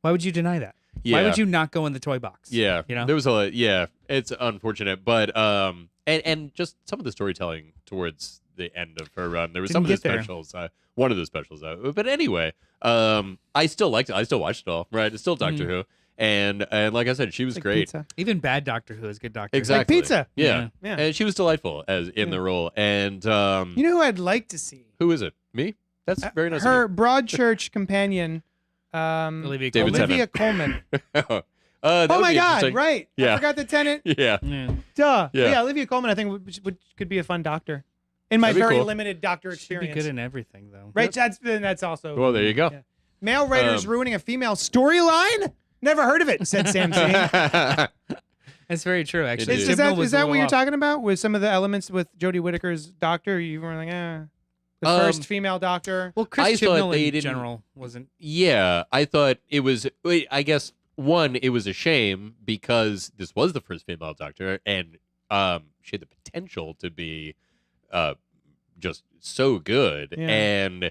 why would you deny that? Yeah. Why would you not go in the toy box? Yeah. You know? There was it's unfortunate, but and just some of the storytelling towards the end of her run. There was some Didn't of the get there. specials. One of the specials. But anyway, I still liked it. I still watched it all. Right. It's still Doctor Who. And like I said, she was Like great. pizza. Even bad Doctor Who is good Doctor Who. Exactly. pizza. Yeah. Yeah. And she was delightful as in the role. And You know who I'd like to see? who is it? Me? That's very nice. Her Broadchurch companion, Olivia David Colman. Olivia Coleman. Of you. Oh That would my be God! interesting. Right. I Yeah. forgot the tenant. Yeah. Yeah. Duh. Yeah. Yeah. Olivia Coleman, I think could be a fun doctor. In my That'd be very cool. limited doctor She'd be experience. good in everything, though. Right. That's also. Well, there you go. Yeah. Male writers Um, ruining a female storyline. Never heard of it," said Sam Singh. That's very true, actually. Is Is Chibnall that was is a that what little you're off. talking about with some of the elements with Jodie Whittaker's doctor? You were like, the first female doctor. Well, Chris I thought Chibnall they in didn't- general wasn't. Yeah, I thought it was. I guess one, it was a shame because this was the first female doctor, and she had the potential to be just so good, Yeah. and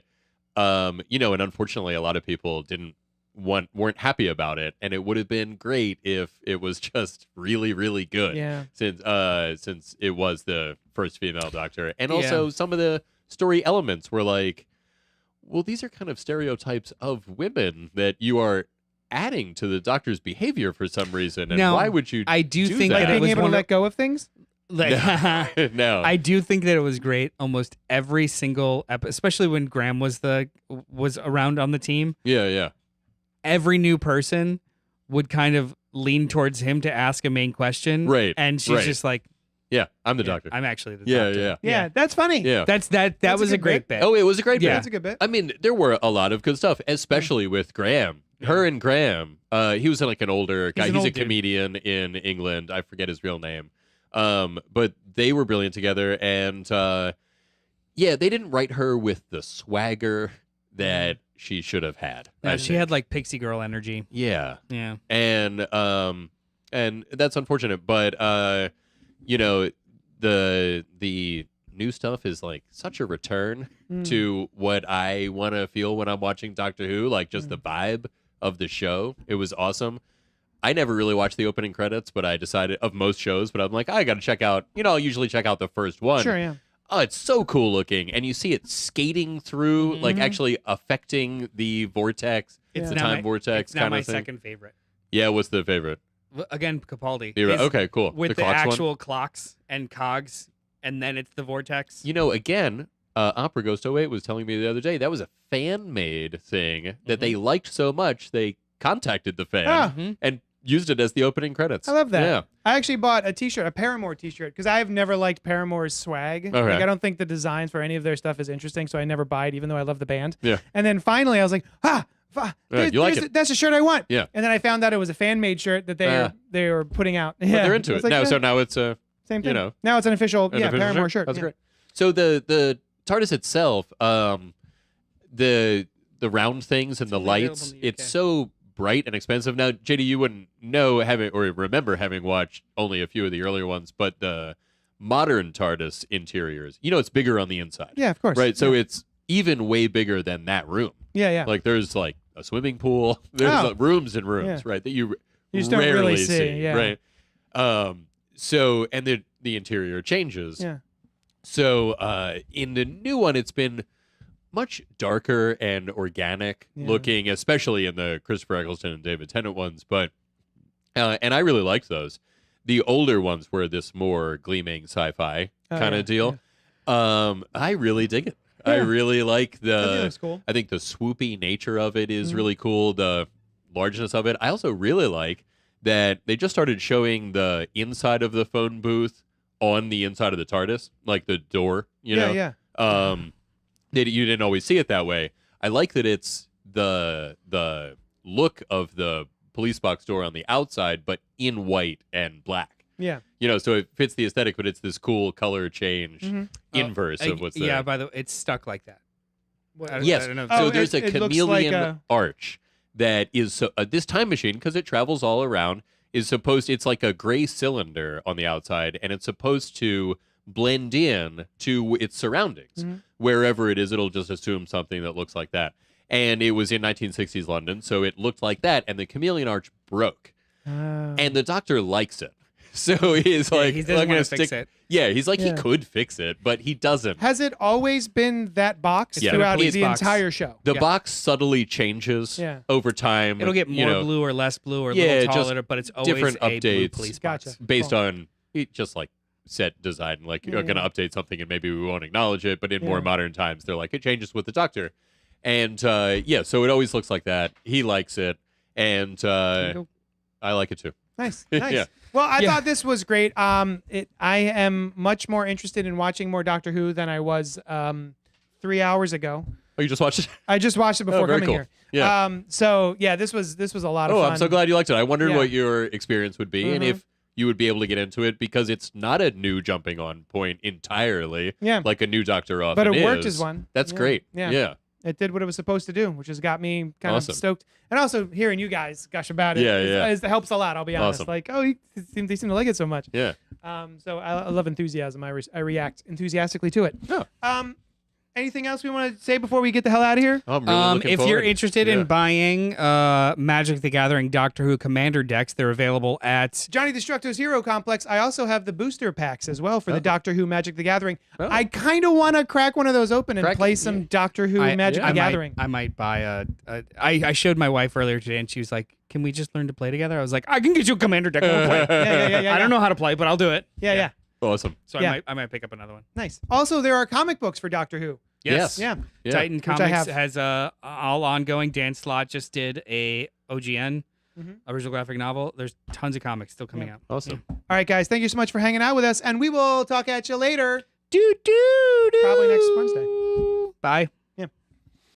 and unfortunately, a lot of people weren't happy about it, and it would have been great if it was just really, really good. Yeah. Since it was the first female doctor, and also some of the story elements were like, well, these are kind of stereotypes of women that you are adding to the doctor's behavior for some reason, and Now, why would you? I do do think that? that it Being was able to one let go of things. like, No. I do think that it was great. Almost every single episode, especially when Graham was around on the team. Yeah. Every new person would kind of lean towards him to ask a main question, Right, And she's right. just like, Yeah, I'm the "Yeah, doctor. I'm actually the Yeah, doctor." Yeah, that's funny. Yeah. That That's was a a good great bit. bit. Oh, it was a great Yeah. bit. That's a good bit. I mean, there were a lot of good stuff, especially with Graham. Her and Graham. He was like an older guy. He's an He's a old dude. comedian in England. I forget his real name. But they were brilliant together. And they didn't write her with the swagger that she should have had. I She think. had like pixie girl energy. Yeah. Yeah. And that's unfortunate. But the new stuff is like such a return to what I want to feel when I'm watching Doctor Who, like just the vibe of the show. It was awesome. I never really watched the opening credits, but I decided of most shows, but I'm like, I got to check out, I'll usually check out the first one. Sure, yeah. Oh, it's so cool looking. And you see it skating through, like actually affecting the vortex. It's the now time my- vortex It's now kind my of thing. second favorite. Yeah, what's the favorite? Again, Capaldi. You're right. His- Okay, cool. With the clocks one? actual clocks and cogs, and then it's the vortex. Again, Opera Ghost 08 was telling me the other day that was a fan-made thing that they liked so much they contacted the fan Ah. and used it as the opening credits. I love that. Yeah. I actually bought a T-shirt, a Paramore T-shirt, because I've never liked Paramore's swag. Okay. Like, I don't think the designs for any of their stuff is interesting, so I never buy it, even though I love the band. Yeah. And then finally, I was like, you like it. that's a shirt I want. Yeah. And then I found out it was a fan-made shirt that they were putting out. But Yeah. they're into I it. was like, now, yeah, so now it's same thing. you know, Now it's an official, an official Paramore shirt. That's yeah. great. So the TARDIS itself, the round things and the only available lights, in the it's UK. so bright and expensive. Now, JD, you wouldn't know remember having watched only a few of the earlier ones, but the modern TARDIS interiors, it's bigger on the inside. Yeah, of course. Right. So yeah. it's even way bigger than that room. yeah. Like there's like a swimming pool. There's Oh. rooms and rooms, Yeah. right? That you just don't rarely really see, yeah. right? So and the interior changes. Yeah. So in the new one, it's been much darker and organic Yeah. looking, especially in the Christopher Eccleston and David Tennant ones. But and I really liked those. The older ones were this more gleaming sci-fi Oh, kind of yeah, deal. I really dig it. I Yeah. really like I think the. that's cool. I think the swoopy nature of it is Mhm. really cool. The largeness of it. I also really like that they just started showing the inside of the phone booth on the inside of the TARDIS, like the door. You know, Yeah. you didn't always see it that way. I like that it's the look of the police box door on the outside, but in white and black. Yeah. So it fits the aesthetic, but it's this cool color change inverse of what's there. Yeah, by the way, it's stuck like that. Yes. I don't know. So Oh, there's a it looks chameleon like a- arch that is this time machine, because it travels all around, it's like a gray cylinder on the outside, and it's supposed to blend in to its surroundings. Wherever it is, it'll just assume something that looks like that. And it was in 1960s London, so it looked like that, and the chameleon arch broke. And the doctor likes it. So he's like, he doesn't want to fix it. Yeah, he's like, Yeah. he could fix it, but he doesn't. Has it always been that box Yeah. throughout Police the box. entire show? The Yeah. box subtly changes Yeah. over time. It'll get more blue or less blue or a Yeah, little just taller, but it's always different a blue updates. police Gotcha. box. based Cool. on just like set design. Like, you're going to update something and maybe we won't acknowledge it, but in more Yeah. modern times, they're like, it changes with the doctor. And yeah, so it always looks like that. He likes it, and go. I like it too. Nice, nice. Yeah. Well, I thought this was great. I am much more interested in watching more Doctor Who than I was 3 hours ago. Oh, you just watched it? I just watched it before very coming cool. here. Yeah. So yeah, this was a lot of Oh, fun. I'm so glad you liked it. I wondered Yeah. what your experience would be and if you would be able to get into it, because it's not a new jumping on point entirely. Yeah. Like a new Doctor often But it worked is. as one. That's Yeah. great. Yeah. Yeah. It did what it was supposed to do, which has got me kind Awesome. of stoked. And also hearing you guys gush about it it helps a lot, I'll be honest. Awesome. Like, oh, they seem to like it so much. Yeah. So I love enthusiasm. I react enthusiastically to it. Yeah. Anything else we want to say before we get the hell out of here? I'm really looking If you're forward. interested Yeah. in buying Magic the Gathering Doctor Who Commander decks, they're available at Johnny Destructo's Hero Complex. I also have the booster packs as well for the Doctor Who Magic the Gathering. Oh. I kind of want to crack one of those open and Crack play it, some yeah. Doctor Who Magic the Gathering. I might buy I showed my wife earlier today, and she was like, "Can we just learn to play together?" I was like, "I can get you a Commander deck. We'll play." Yeah. I don't know how to play, but I'll do it. Yeah. Awesome. So Yeah. I might pick up another one. Nice. Also, there are comic books for Doctor Who. Yes. Yeah. Yeah. Titan Which I Comics have. has all ongoing. Dan Slott just did a OGN original graphic novel. There's tons of comics still coming out. Awesome. All right, guys. Thank you so much for hanging out with us, and we will talk at you later. Do. Probably next Wednesday. Bye.